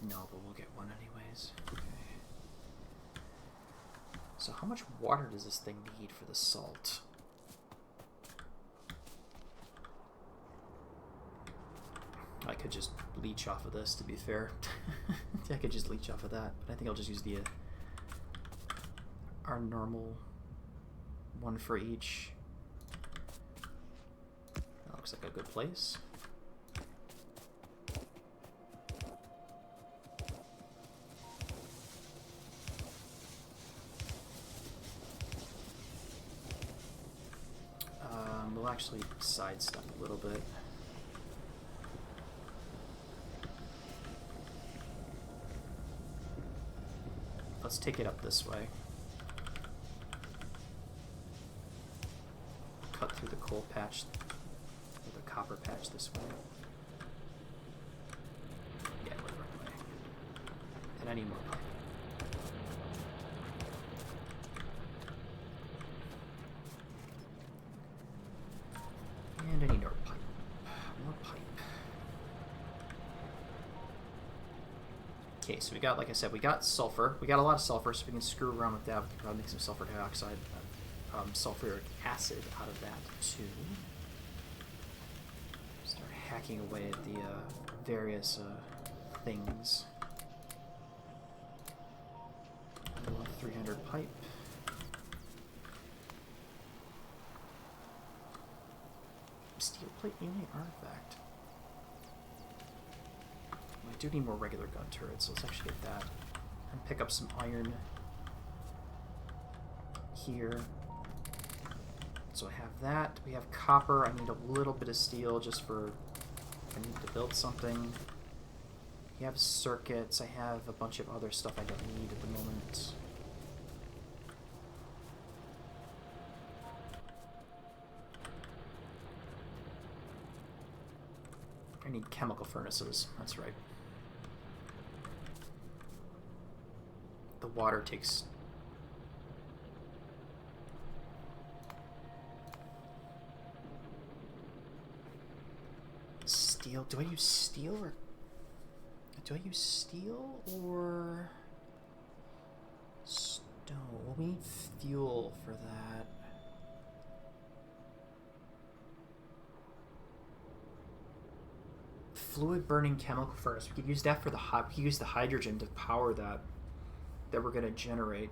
No, but we'll get one anyways. Okay. So how much water does this thing need for the salt? I could just leach off of this, to be fair. I could just leach off of that, but I think I'll just use the our normal one for each. That looks like a good place. We'll actually sidestep a little bit. Let's take it up this way. Cut through the coal patch, or the copper patch this way. Yeah, we're the right way. And I need more pipe. And I need more pipe. More pipe. Okay, so we got, like I said, we got sulfur. We got a lot of sulfur, so we can screw around with that. We can probably make some sulfur dioxide, sulfuric acid out of that too. Start hacking away at the various things. 300 pipe. Steel plate alien artifact. Well, I do need more regular gun turrets, so let's actually get that. And pick up some iron here. So I have that. We have copper. I need a little bit of steel just for if I need to build something. We have circuits. I have a bunch of other stuff I don't need at the moment. I need chemical furnaces. That's right. The water takes... steel? Do I use steel or... Do I use steel or... stone? Well, we need fuel for that. Fluid burning chemical furnace. We could use that for the we could use the hydrogen to power that we're gonna generate.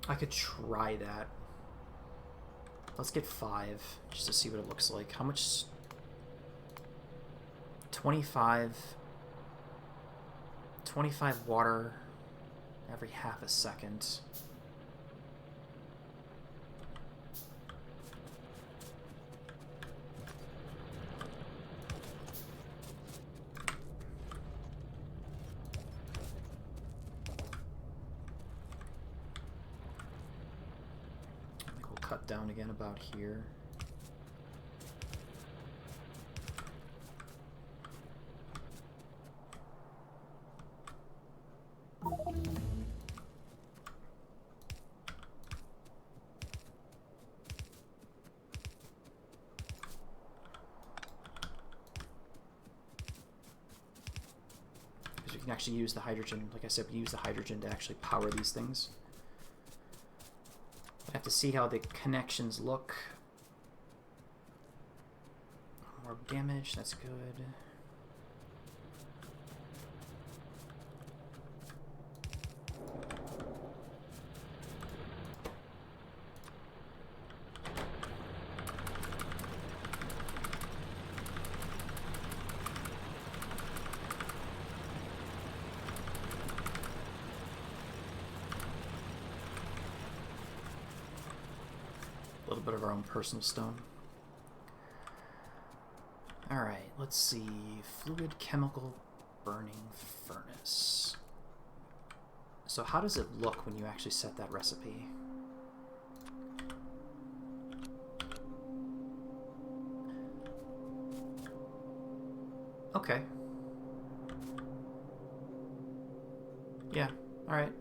I could try that. Let's get 5 just to see what it looks like. How much? 25 water every half a second. Cut down again about here. Because we can actually use the hydrogen, like I said, we use the hydrogen to actually power these things. I have to see how the connections look. More damage, that's good. A little bit of our own personal stone. Alright, let's see. Fluid chemical burning furnace. So how does it look when you actually set that recipe? Okay. Yeah, alright.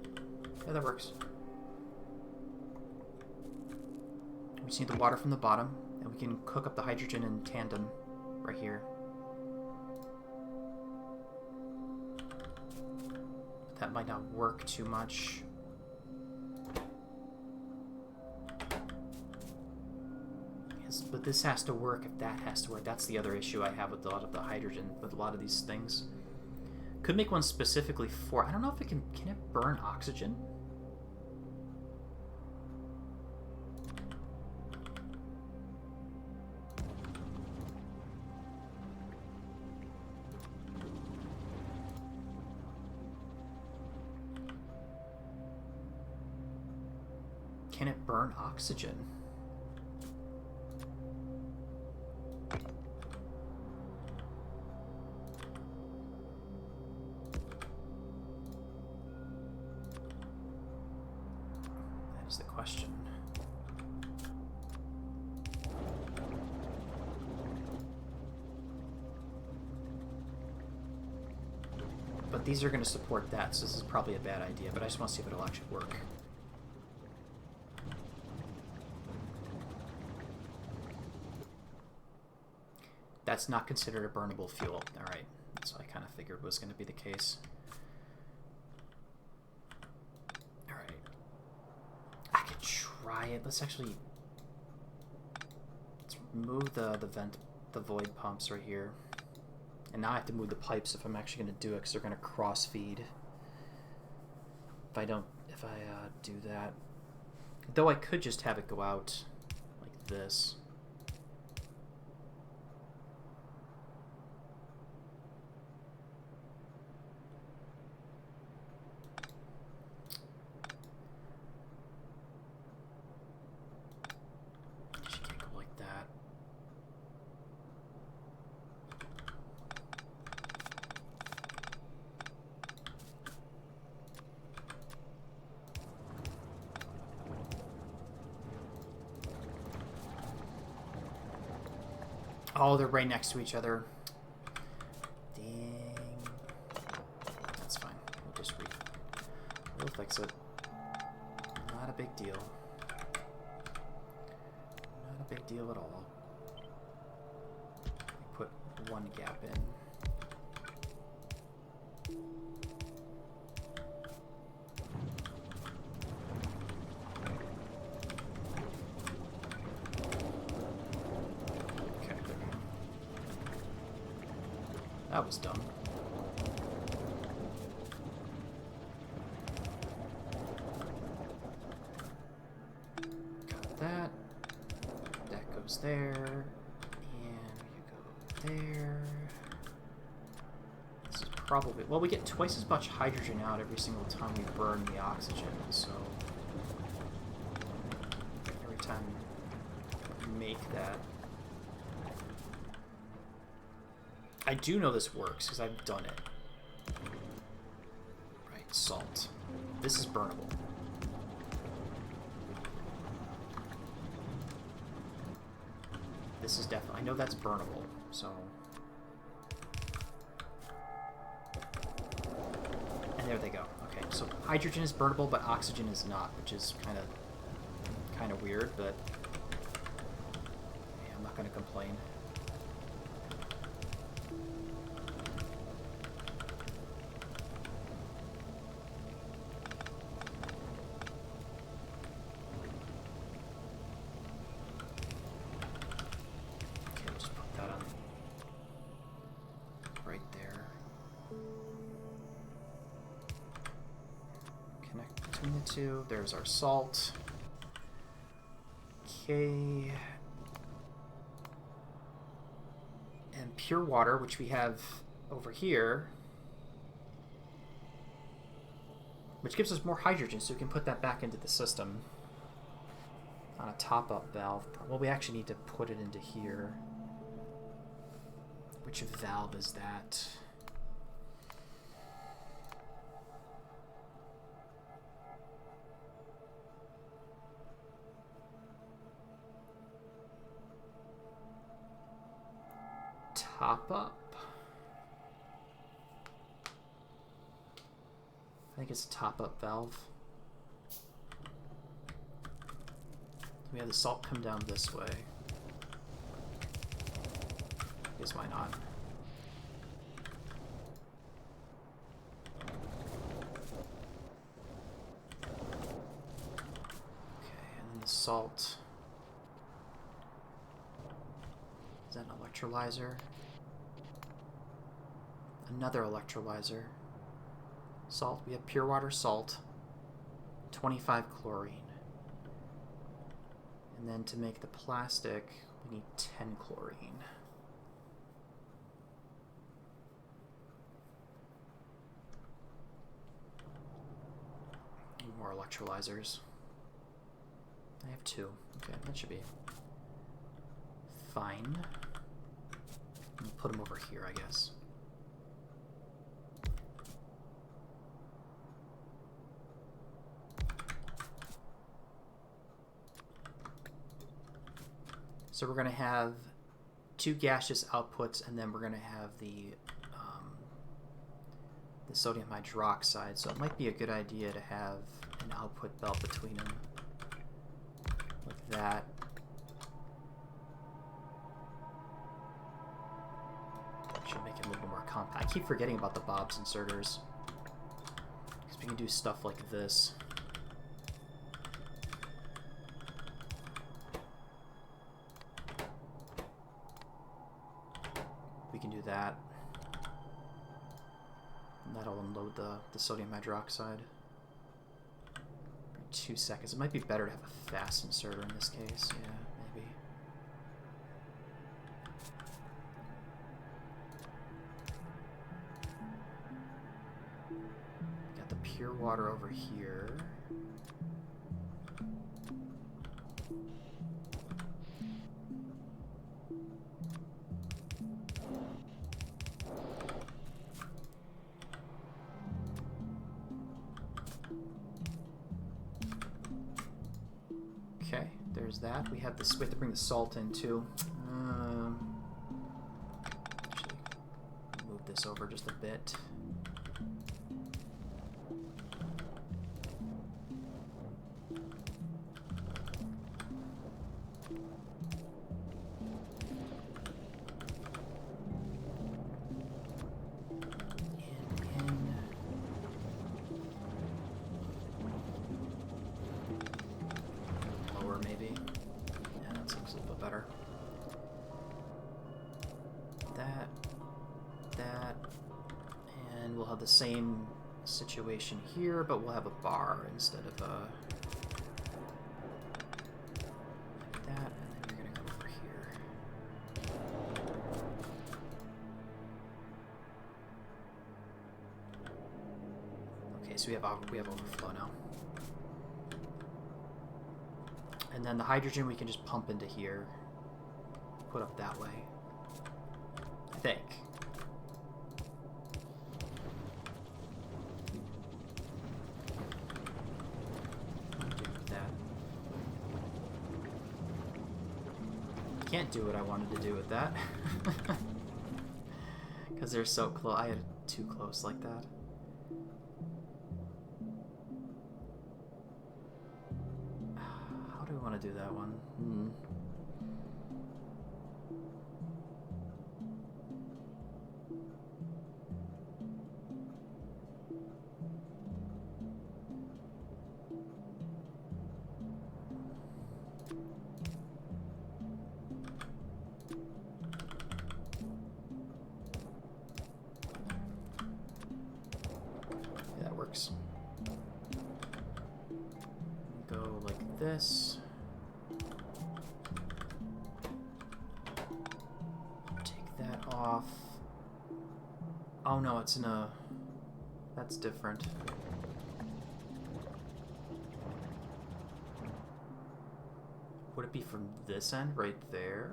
Yeah, that works. We just need the water from the bottom, and we can cook up the hydrogen in tandem right here. That might not work too much. Yes, but this has to work if that has to work. That's the other issue I have with a lot of the hydrogen, with a lot of these things. Could make one specifically for... I don't know if it can it burn oxygen? Can it burn oxygen? That is the question. But these are going to support that, so this is probably a bad idea, but I just want to see if it'll actually work. That's not considered a burnable fuel. Alright, that's what I kind of figured was going to be the case. Alright. I could try it. Let's remove the void pumps right here. And now I have to move the pipes if I'm actually going to do it, because they're going to cross feed. If I do that. Though I could just have it go out like this. Oh, they're right next to each other. Dang. That's fine. We'll fix it. Not a big deal. Not a big deal at all. one gap in. Okay, there we go. That was dumb. Got that. That goes there. There. This is probably... Well, we get twice as much hydrogen out every single time we burn the oxygen, so... Every time we make that... I do know this works, because I've done it. Right, salt. This is burnable. This is definitely... I know that's burnable, so... And there they go. Okay, so hydrogen is burnable, but oxygen is not, which is kind of weird, but... Yeah, I'm not going to complain. There's our salt. Okay. And pure water, which we have over here, which gives us more hydrogen, so we can put that back into the system on a top-up valve. Well, we actually need to put it into here. Which valve is that? Top up. I think it's a top up valve. We have the salt come down this way. I guess why not? Okay, and then the salt. Is that an electrolyzer? Another electrolyzer. Salt. We have pure water, salt. 25 chlorine. And then to make the plastic, we need 10 chlorine. Need more electrolyzers. I have 2. Okay, that should be fine. We'll put them over here, I guess. So we're going to have 2 gaseous outputs, and then we're going to have the sodium hydroxide. So it might be a good idea to have an output belt between them, like that. That should make it a little bit more compact. I keep forgetting about the Bob's inserters, because we can do stuff like this. We can do that. And that'll unload the sodium hydroxide. For 2 seconds. It might be better to have a fast inserter in this case. Yeah, maybe. Got the pure water over here. Okay, there's that. We have this. We have to bring the salt in too. Actually, move this over just a bit. that, that, and we'll have the same situation here, but we'll have a bar instead of a... like that, and then you're gonna go over here. Okay, so we have overflow now. And then the hydrogen we can just pump into here. Put up that way. I think. That. Can't do what I wanted to do with that. Because they're so close. I had it too close like that. How do I want to do that one? Yeah, that works. Go like this. Take that off. Oh no, it's in a... That's different. Would it be from this end right there?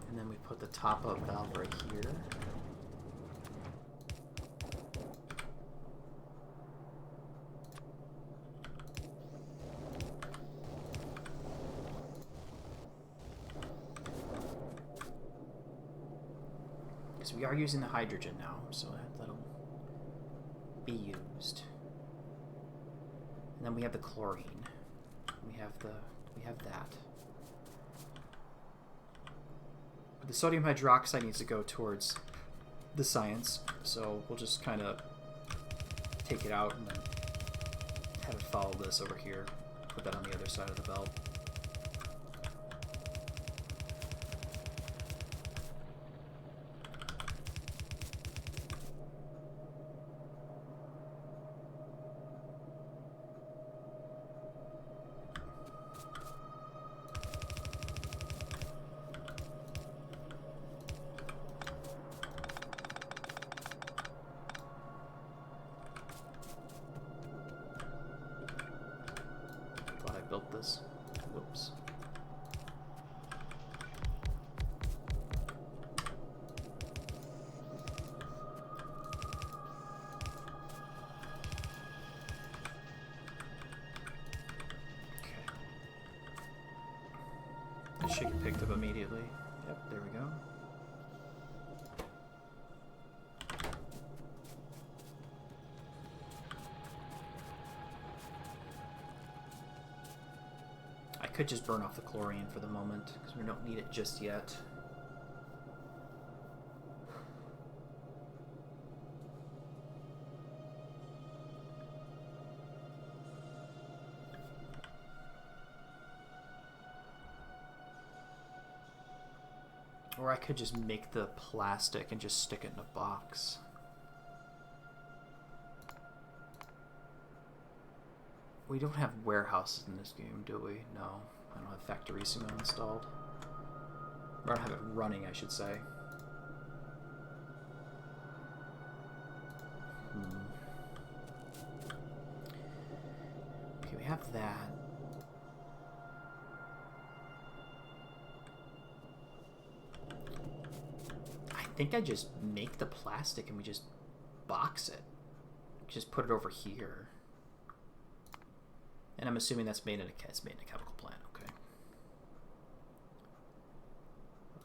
And then we put the top-up valve right here. Because we are using the hydrogen now, so that'll be used. And then we have the chlorine. We have that. The sodium hydroxide needs to go towards the science, so we'll just kind of take it out and then have it follow this over here. Put that on the other side of the belt. Built this. Whoops. Okay. It should get picked up immediately. Yep, there we go. I could just burn off the chlorine for the moment, because we don't need it just yet. Or I could just make the plastic and just stick it in a box. We don't have warehouses in this game, do we? No. I don't have Factorio installed. Or I don't have it running, I should say. Okay, we have that. I think I just make the plastic and we just box it. Just put it over here. And I'm assuming that's made in a chemical plant. Okay.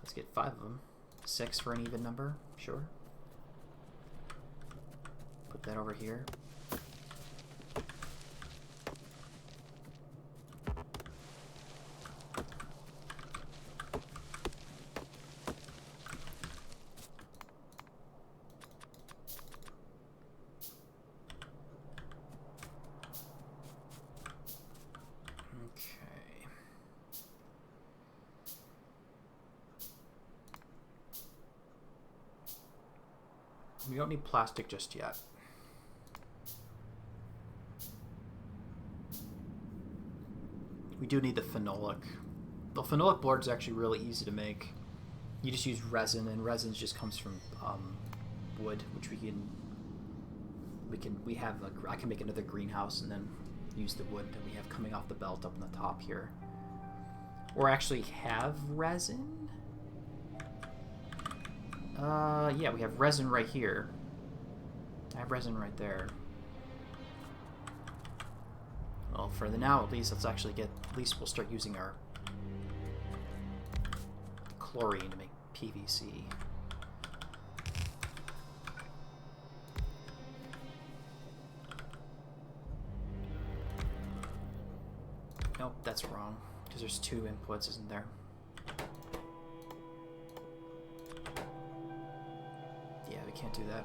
Let's get 5 of them. 6 for an even number. Sure. Put that over here. We don't need plastic just yet. We do need the phenolic. The phenolic board is actually really easy to make. You just use resin, and resin just comes from wood, which I can make another greenhouse and then use the wood that we have coming off the belt up on the top here. Or actually have resin. Yeah, we have resin right here. I have resin right there. Well, for the now, at least, at least we'll start using our chlorine to make PVC. Nope, that's wrong, because there's 2 inputs, isn't there? Yeah, we can't do that.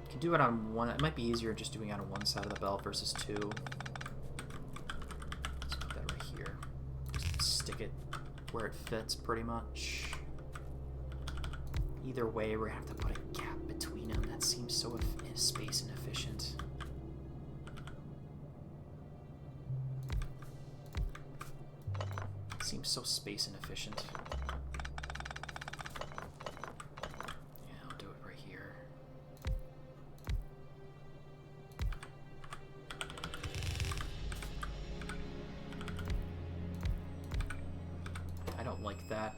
Can do it on one. It might be easier just doing it on one side of the belt versus 2. Let's put that right here. Just stick it where it fits, pretty much. Either way, we're gonna have to put a gap between them. That seems so space inefficient. Seems so space inefficient. Yeah, I'll do it right here. I don't like that.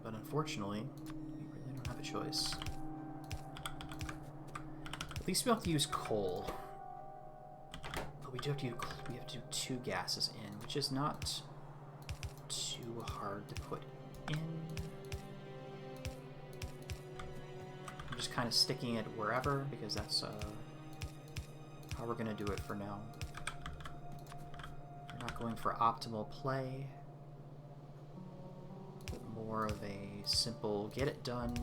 But unfortunately, we really don't have a choice. At least we don't have to use coal. But we have to do 2 gases in, which is not too hard to put in. I'm just kind of sticking it wherever because that's how we're going to do it for now. We're not going for optimal play, but more of a simple get it done,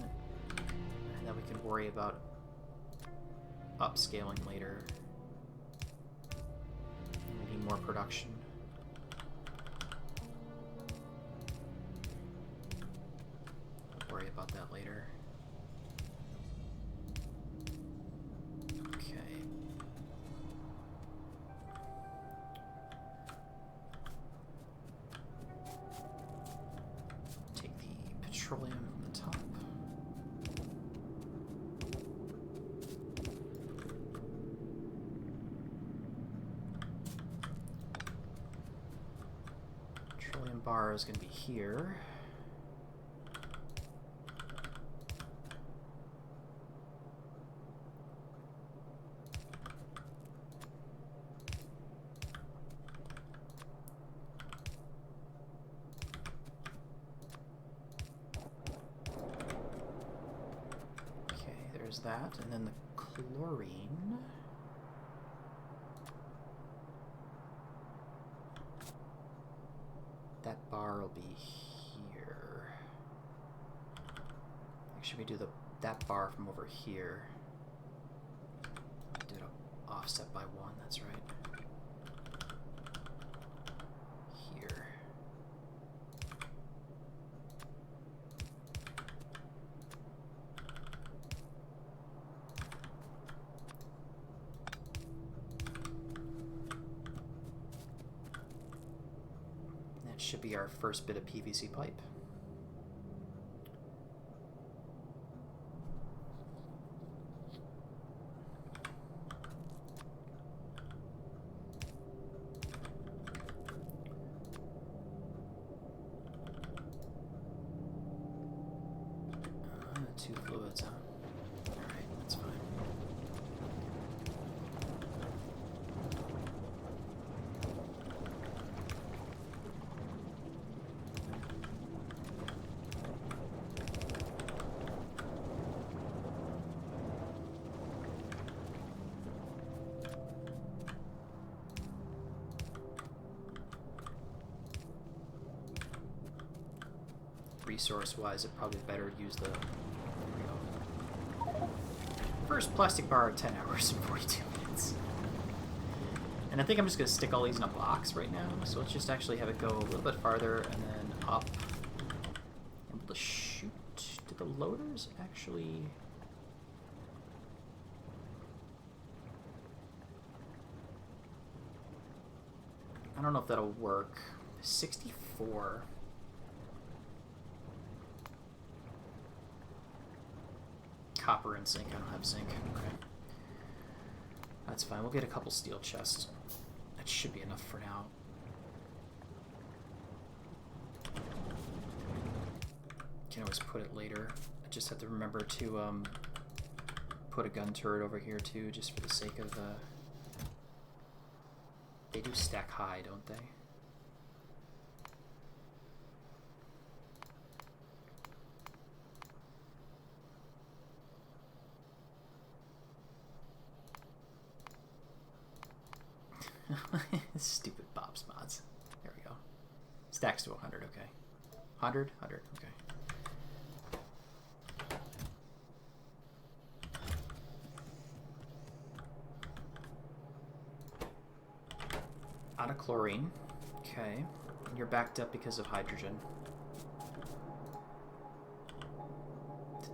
and then we can worry about upscaling later. We need more production. We'll worry about that later. Okay. Take the petroleum from the top. Petroleum bar is going to be here. That, and then the chlorine. That bar will be here. Actually, we do that bar from over here. Do it offset by 1. That's right. Here. Should be our first bit of PVC pipe. Two fluids, huh? Alright, that's fine. Resource-wise, it'd probably better use the... There we go. First plastic bar at 10 hours and 42 minutes. And I think I'm just going to stick all these in a box right now, so let's just actually have it go a little bit farther, and then up. Able to shoot. Do the loaders actually... I don't know if that'll work. 64. Copper and zinc. I don't have zinc. Okay. That's fine. We'll get a couple steel chests. That should be enough for now. Can always put it later. I just have to remember to put a gun turret over here too, just for the sake of they do stack high, don't they? Stupid Bob's mods. There we go. Stacks to 100, okay. 100? 100, okay. Out of chlorine. Okay. You're backed up because of hydrogen.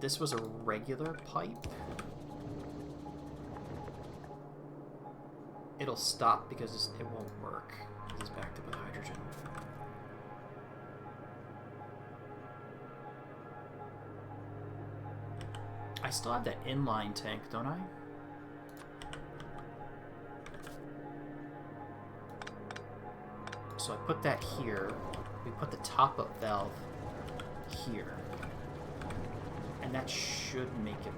This was a regular pipe. It'll stop because it won't work. It's backed up with hydrogen. I still have that inline tank, don't I? So I put that here. We put the top-up valve here. And that should make it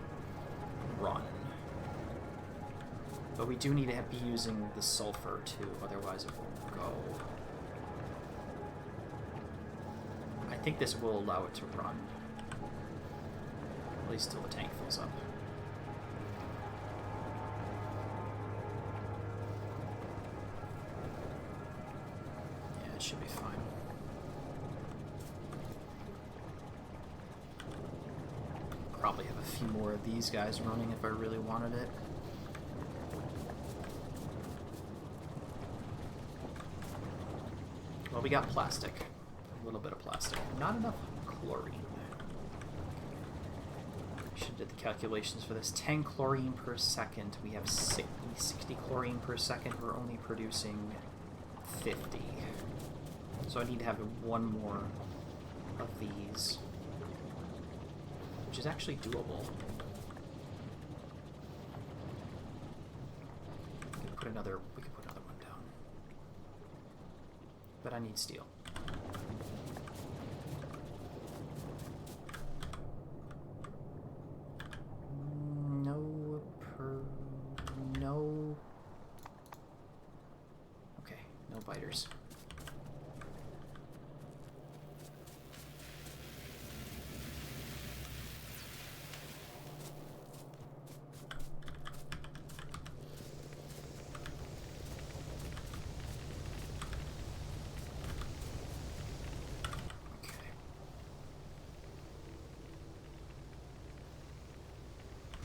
run. But we do need to be using the sulfur too, otherwise it won't go. I think this will allow it to run. At least till the tank fills up. Yeah, it should be fine. Probably have a few more of these guys running if I really wanted it. Well, we got plastic. A little bit of plastic. Not enough chlorine. Should have did the calculations for this. 10 chlorine per second. We have 60 chlorine per second. We're only producing 50. So I need to have one more of these. Which is actually doable. We can put another one down. But I need steel. No. Okay, no biters.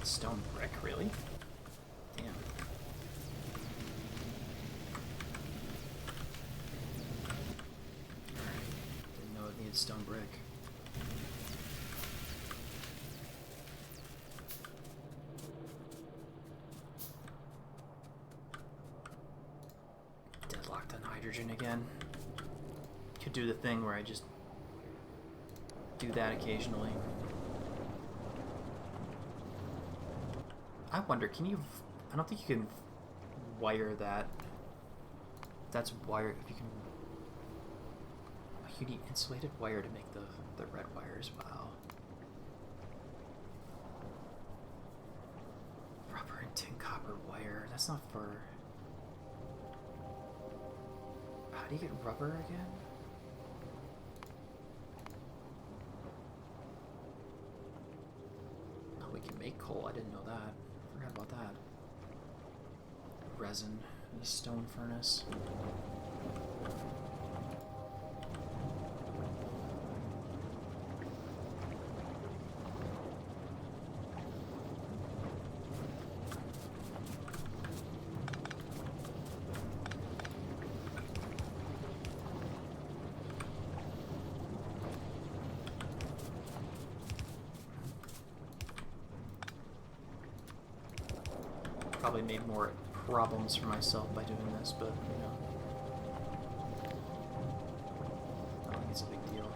Stone brick, really? Damn. Alright. Didn't know it needed stone brick. Deadlocked on hydrogen again. Could do the thing where I just do that occasionally. I wonder, can you... I don't think you can wire that. That's wire... If you can... You need insulated wire to make the red wires. Wow. Rubber and tin copper wire. That's not for... How do you get rubber again? Oh, we can make coal. I didn't know that. Forgot about that. Resin, a stone furnace. probably made more problems for myself by doing this, but, you know. I don't think it's a big deal.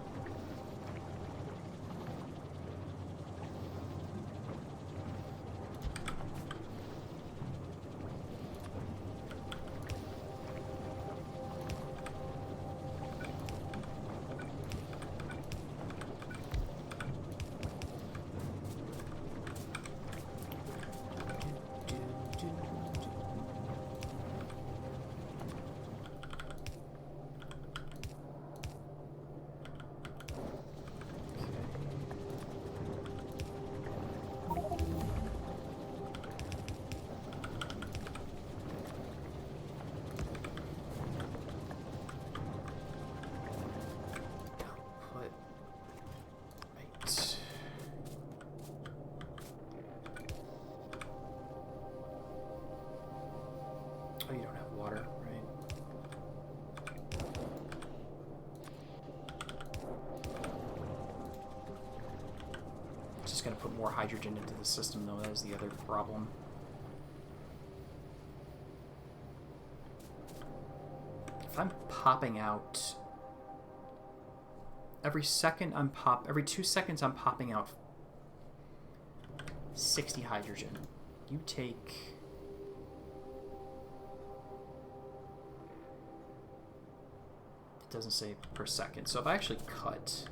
Oh, you don't have water, right? Just gonna put more hydrogen into the system, though. That is the other problem. If I'm popping out every 2 seconds I'm popping out 60 hydrogen. You take doesn't say per second. So if I actually cut,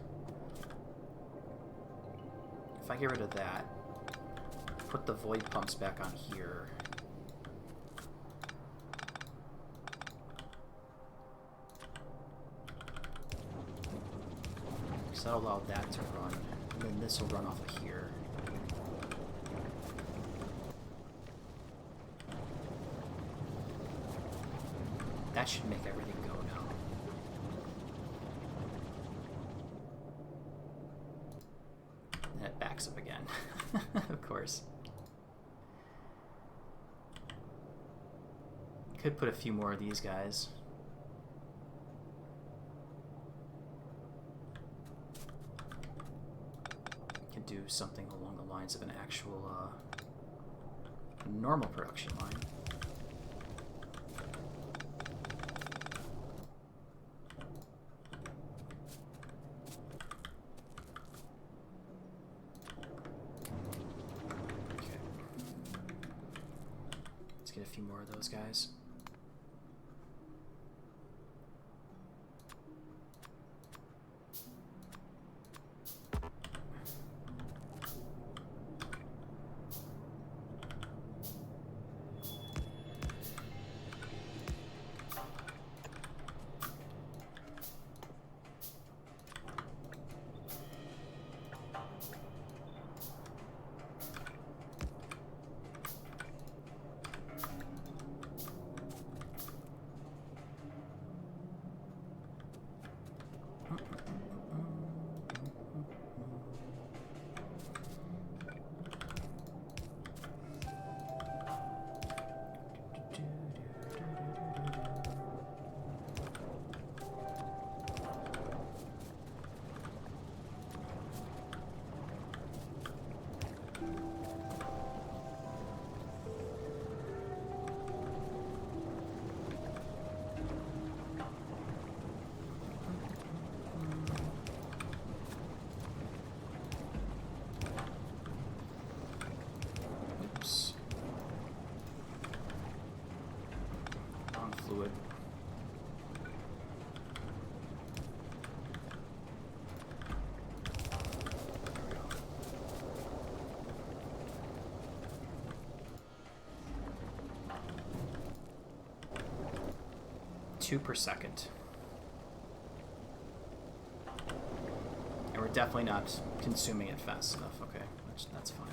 if I get rid of that, put the void pumps back on here. So that'll allow that to run, and then this will run off of here. That should make everything go now. And it backs up again. Of course. Could put a few more of these guys. Could do something along the lines of an actual normal production line. Get a few more of those guys. Fluid. 2 per second. And we're definitely not consuming it fast enough. Okay, that's fine.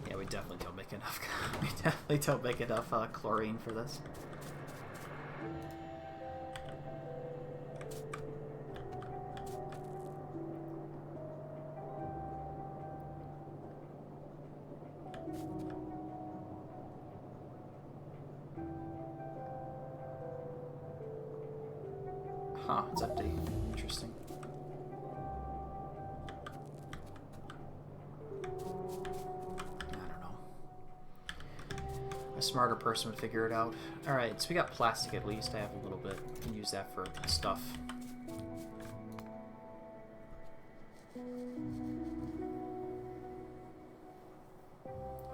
Yeah, we definitely don't make enough. We definitely don't make enough chlorine for this. Huh, it's empty. Interesting. smarter person would figure it out. Alright, so we got plastic at least. I have a little bit. I can use that for stuff.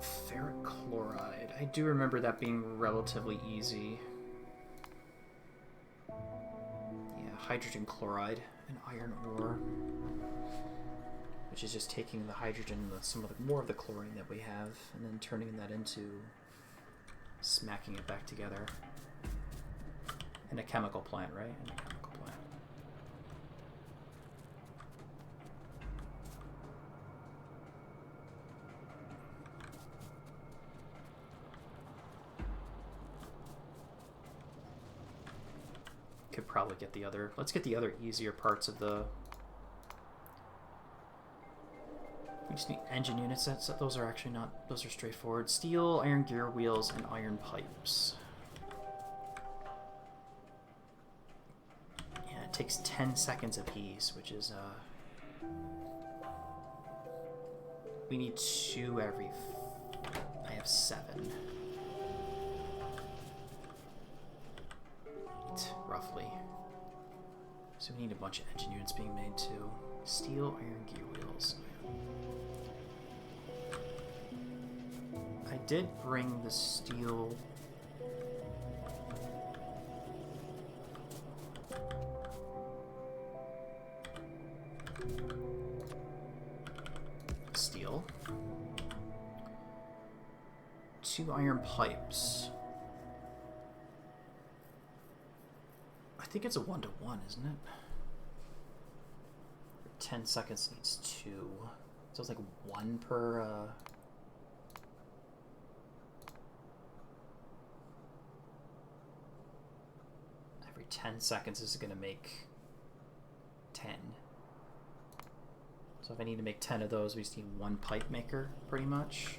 Ferric chloride. I do remember that being relatively easy. Yeah, hydrogen chloride and iron ore. Which is just taking the hydrogen, some of the more of the chlorine that we have, and then turning that into smacking it back together. In a chemical plant, right? In a chemical plant. Could probably get the other... Let's get the other easier parts of the... We just need engine units. Those are actually not... Those are straightforward. Steel, iron gear wheels, and iron pipes. Yeah, it takes 10 seconds apiece, which is... We need 2 every... I have 7. 8, roughly. So we need a bunch of engine units being made too. Steel, iron gear wheels. I did bring the steel... Steel. 2 iron pipes. I think it's a 1-to-1, isn't it? 10 seconds needs 2. So it's like 1 per... Every 10 seconds is going to make 10. So if I need to make 10 of those, we just need 1 pipe maker, pretty much.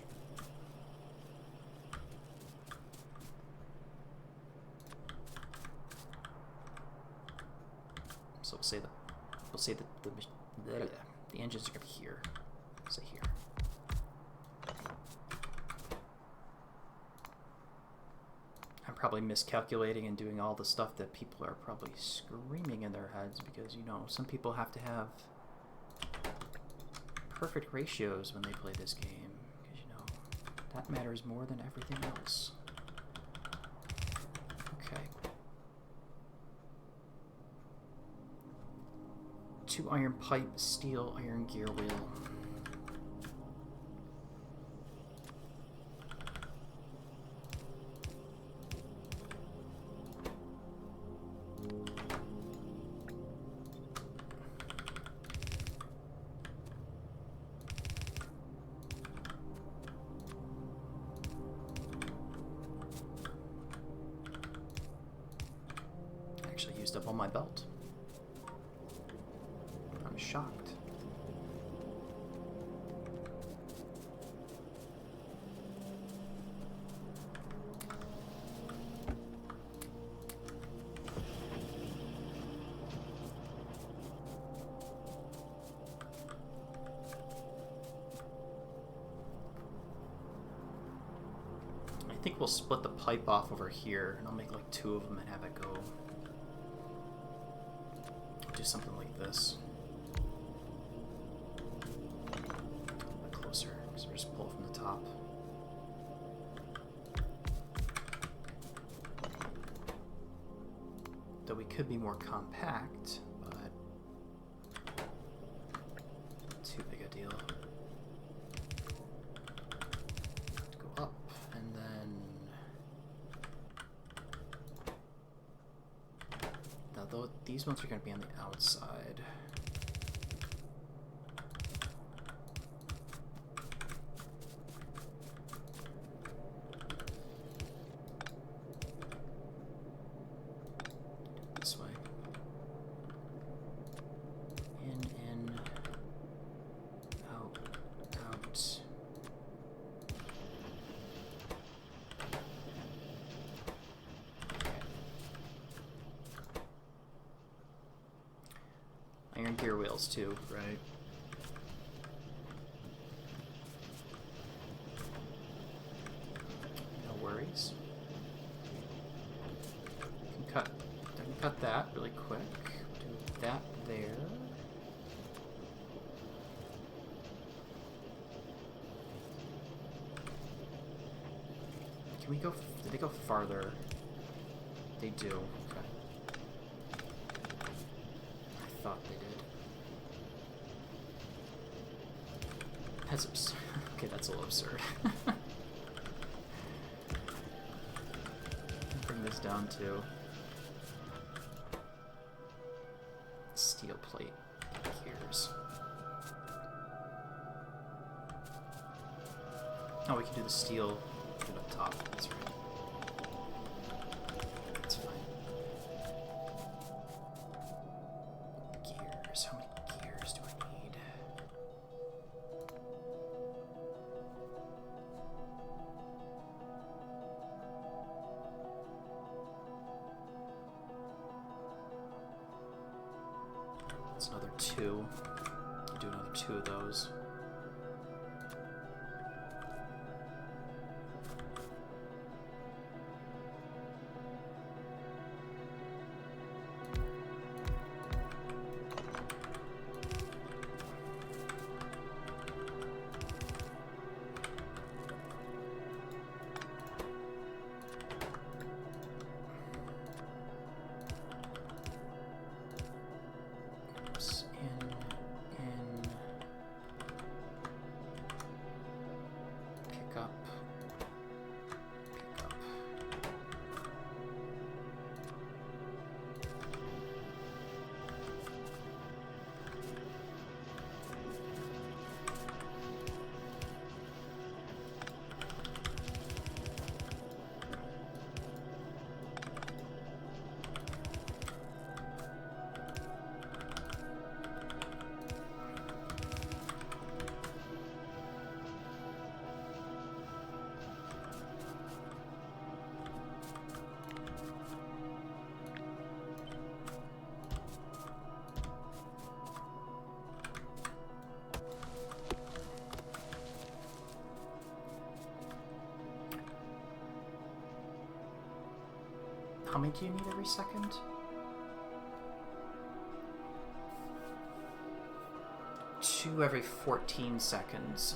So we'll say that the engines are going to be here. Say here. I'm probably miscalculating and doing all the stuff that people are probably screaming in their heads because, you know, some people have to have perfect ratios when they play this game. Because, you know, that matters more than everything else. Okay. 2 iron pipe, steel, iron gear wheel. Actually used up all my belt. I'm shocked. I think we'll split the pipe off over here, and I'll make like 2 of them and have it go. Do something like this. A little bit closer, because we're just pull from the top. Though we could be more compact, but too big a deal. Go up, and then though these ones are going to be on the outside. This way. In, out, out. Iron gear wheels too, right? No worries. cut that really quick. Do that there. Can we go? Did they go farther? They do. Okay. I thought they did. That's absurd. Okay, that's a little absurd. Bring this down to steel plate gears. Oh, we can do the steel up top. That's right. That's fine. Gears. How many gears do I need? That's another 2. Do another 2 of those. How many do you need every second? 2 every 14 seconds.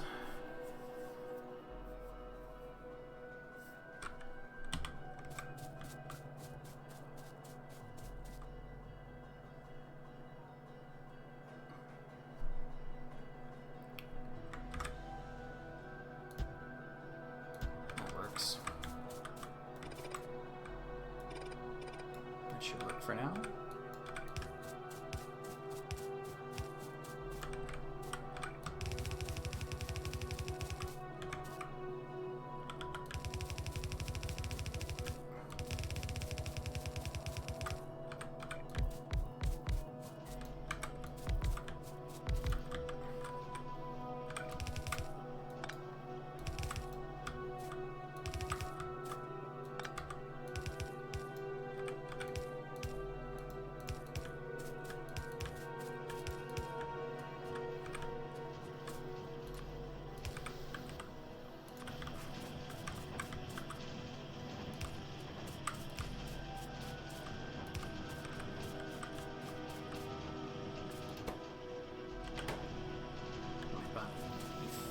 That works. That should work for now.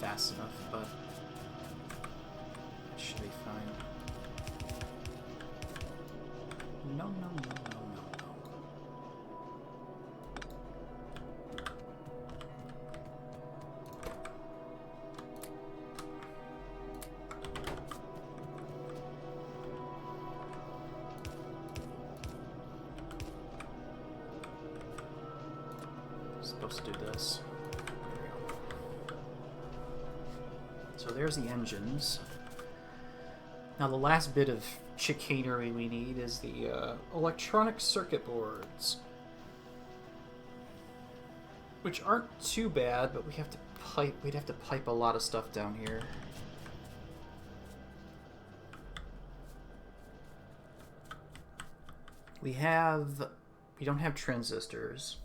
Fast enough, but it should be fine. No, no, no, no, no, no. Supposed to do this. So there's the engines. Now the last bit of chicanery we need is the electronic circuit boards, which aren't too bad, but we have to pipe. We'd have to pipe a lot of stuff down here. We don't have transistors.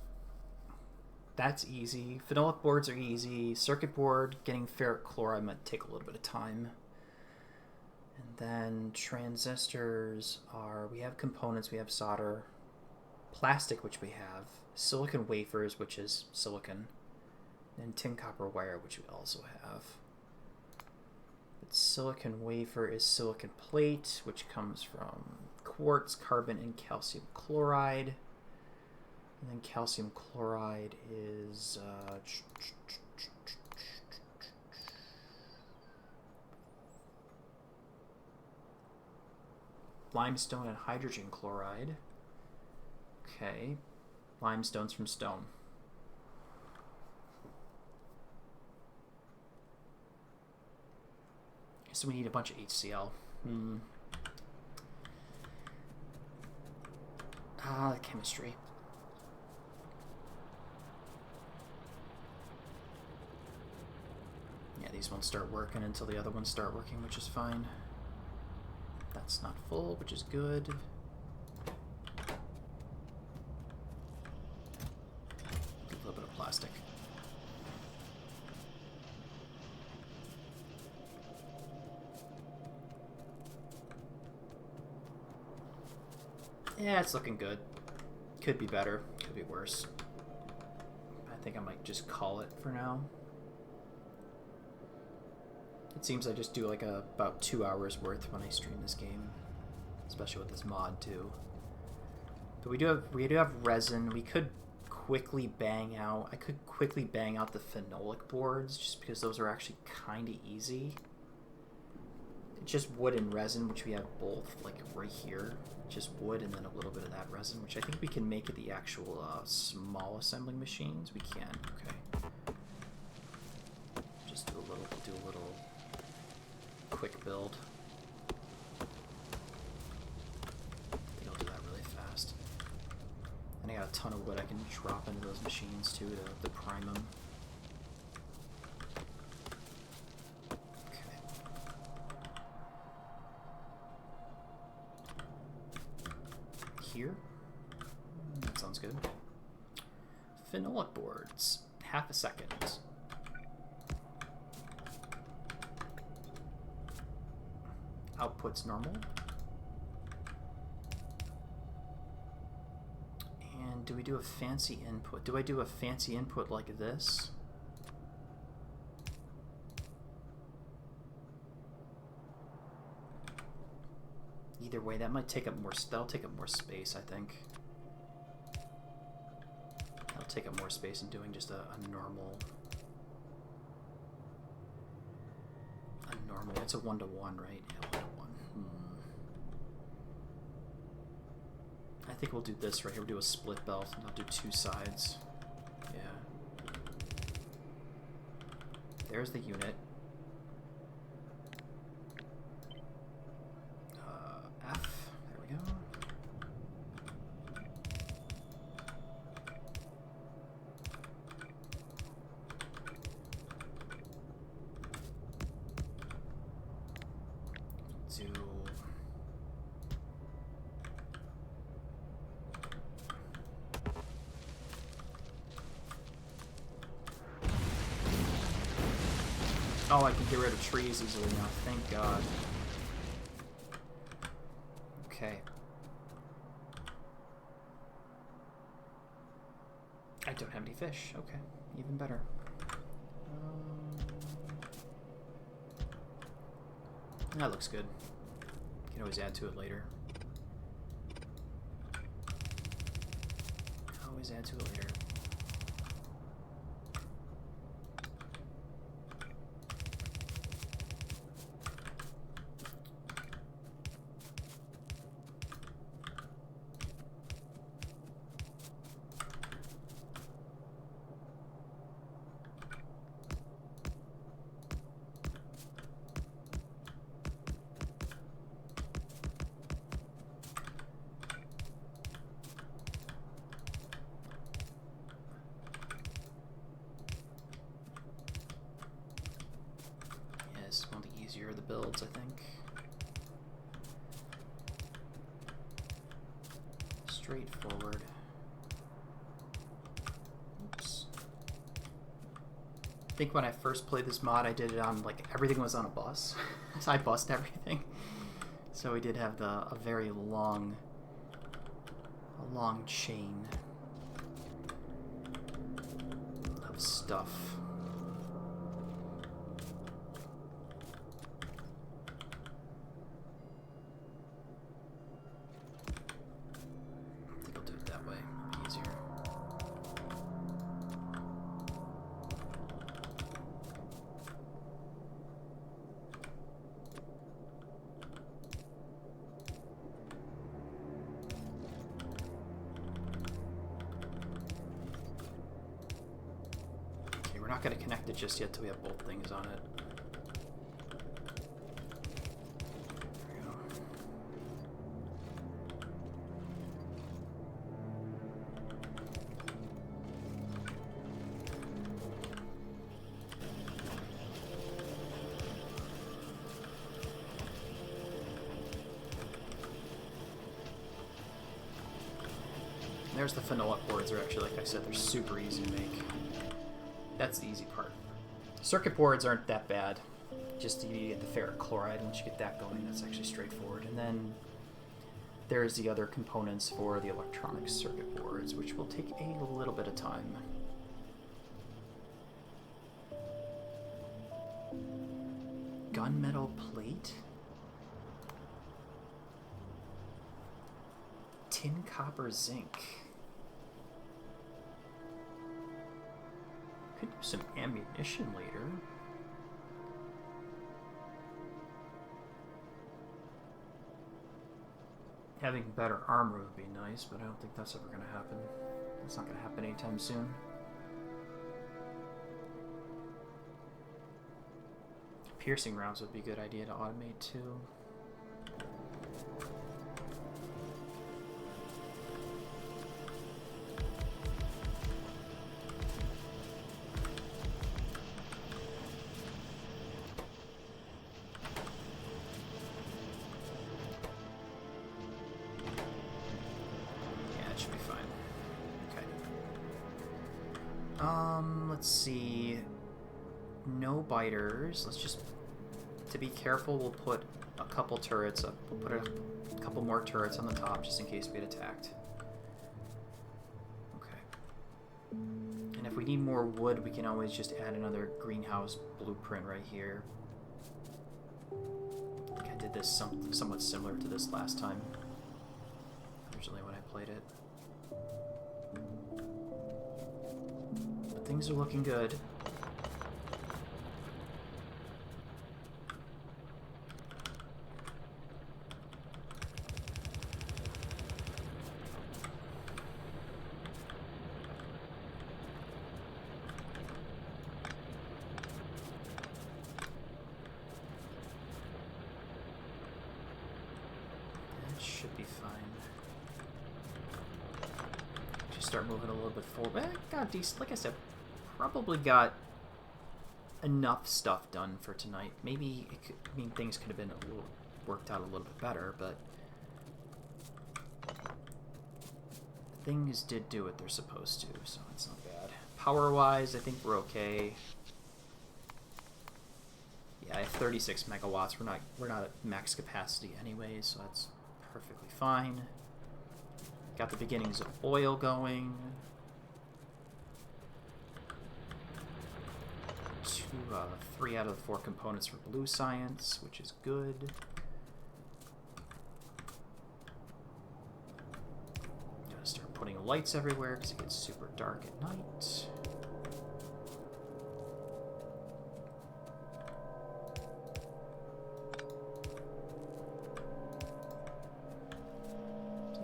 That's easy. Phenolic boards are easy. Circuit board, getting ferric chloride might take a little bit of time. And then transistors are, we have components, we have solder. plastic, which we have, silicon wafers, which is silicon, and tin copper wire, which we also have. But silicon wafer is silicon plate, which comes from quartz, carbon, and calcium chloride. And then calcium chloride is limestone and hydrogen chloride. Okay, limestone's from stone. So we need a bunch of HCl. Chemistry. Yeah, these won't start working until the other ones start working, which is fine. That's not full, which is good. Do a little bit of plastic. Yeah, it's looking good. Could be better. Could be worse. I think I might just call it for now. It seems I just do like about 2 hours worth when I stream this game, especially with this mod too. But we do have resin. We could quickly bang out. I could quickly bang out the phenolic boards just because those are actually kind of easy. It's just wood and resin, which we have both, like right here. Just wood and then a little bit of that resin, which I think we can make at the actual small assembling machines. We can. Okay. Just do a little quick build. I think I'll do that really fast. And I got a ton of wood I can drop into those machines too to prime them. Okay. Here. That sounds good. Phenolic boards. Half a second. Output's normal. And do we do a fancy input? Do I do a fancy input like this? Either way, that might take up more. That'll take up more space, I think. That'll take up more space than doing just a normal. It's a 1-to-1, right? Yeah, 1-to-1. I think we'll do this right here. We'll do a split belt, and I'll do 2 sides. Yeah. There's the unit. F. There we go. Oh, I can get rid of trees easily now. Thank God. Okay. I don't have any fish. Okay, even better. That looks good. Can always add to it later. Always add to it later. One of the easier of the builds, I think. Straightforward. Oops. I think when I first played this mod, I did it on, like, everything was on a bus. So I bussed everything. So we did have a very long a long chain of stuff. I think I'll do it that way. It'll be easier. We're not going to connect it just yet till we have both things on it. There we go. There's the phenolic boards. Are actually, like I said, they're super easy to make. That's the easy part. Circuit boards aren't that bad. Just you get the ferric chloride. Once you get that going, that's actually straightforward. And then there's the other components for the electronic circuit boards, which will take a little bit of time. Gunmetal plate? Tin, copper, zinc. Could do some ammunition later. Having better armor would be nice, but I don't think that's ever going to happen. That's not going to happen anytime soon. Piercing rounds would be a good idea to automate too. Let's see. No biters. Let's just, to be careful, we'll put a couple turrets up. We'll put a couple more turrets on the top just in case we get attacked. Okay. And if we need more wood, we can always just add another greenhouse blueprint right here. I think I did this somewhat similar to this last time, originally when I played it. Things are looking good. That should be fine. Just start moving a little bit forward. Got decent, like I said. Probably got enough stuff done for tonight. Maybe, it could, I mean, things could have been worked out a little bit better, but things did do what they're supposed to, so it's not bad. Power-wise, I think we're okay. Yeah, I have 36 megawatts. We're not at max capacity anyways, so that's perfectly fine. Got the beginnings of oil going. 3 out of the 4 components for blue science, which is good. Gotta start putting lights everywhere because it gets super dark at night.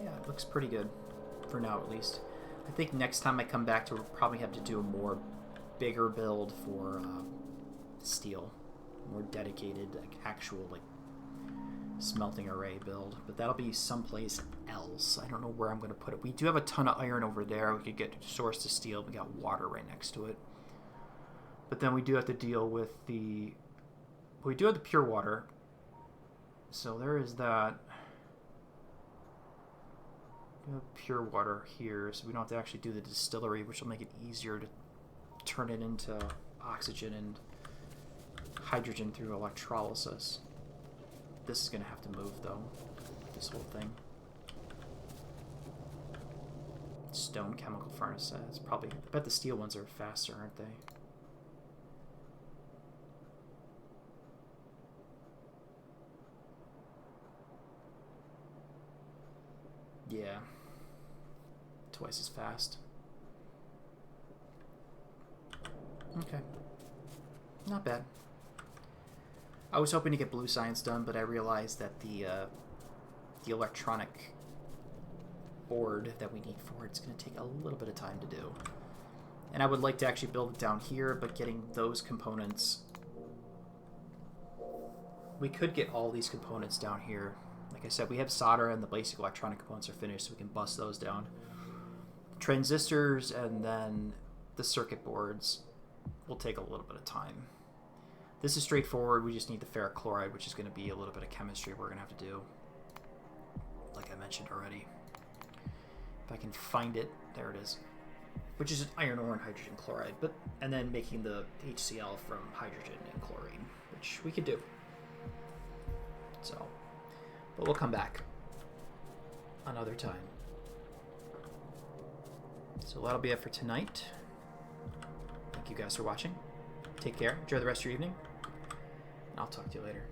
Yeah, it looks pretty good for now, at least. I think next time I come back to, we'll probably have to do a more bigger build for steel, more dedicated, like actual like smelting array build, but that'll be someplace else. I don't know where I'm going to put it. We do have a ton of iron over there. We could get source to steel. We got water right next to it, but then we do have to deal with the, we do have the pure water, so there is that. We have pure water here, so we don't have to actually do the distillery, which will make it easier to turn it into oxygen and hydrogen through electrolysis. This is going to have to move, though, this whole thing. Stone chemical furnace. It's probably... I bet the steel ones are faster, aren't they? Yeah. Twice as fast. Okay. Not bad. I was hoping to get blue science done, but I realized that the electronic board that we need for it's going to take a little bit of time to do. And I would like to actually build it down here, but getting those components... We could get all these components down here. Like I said, we have solder and the basic electronic components are finished, so we can bust those down. Transistors and then the circuit boards will take a little bit of time. This is straightforward. We just need the ferric chloride, which is going to be a little bit of chemistry we're going to have to do. Like I mentioned already. If I can find it, there it is. Which is iron ore and hydrogen chloride, and then making the HCl from hydrogen and chlorine, which we could do. So, but we'll come back another time. So that'll be it for tonight. Thank you guys for watching. Take care. Enjoy the rest of your evening. And I'll talk to you later.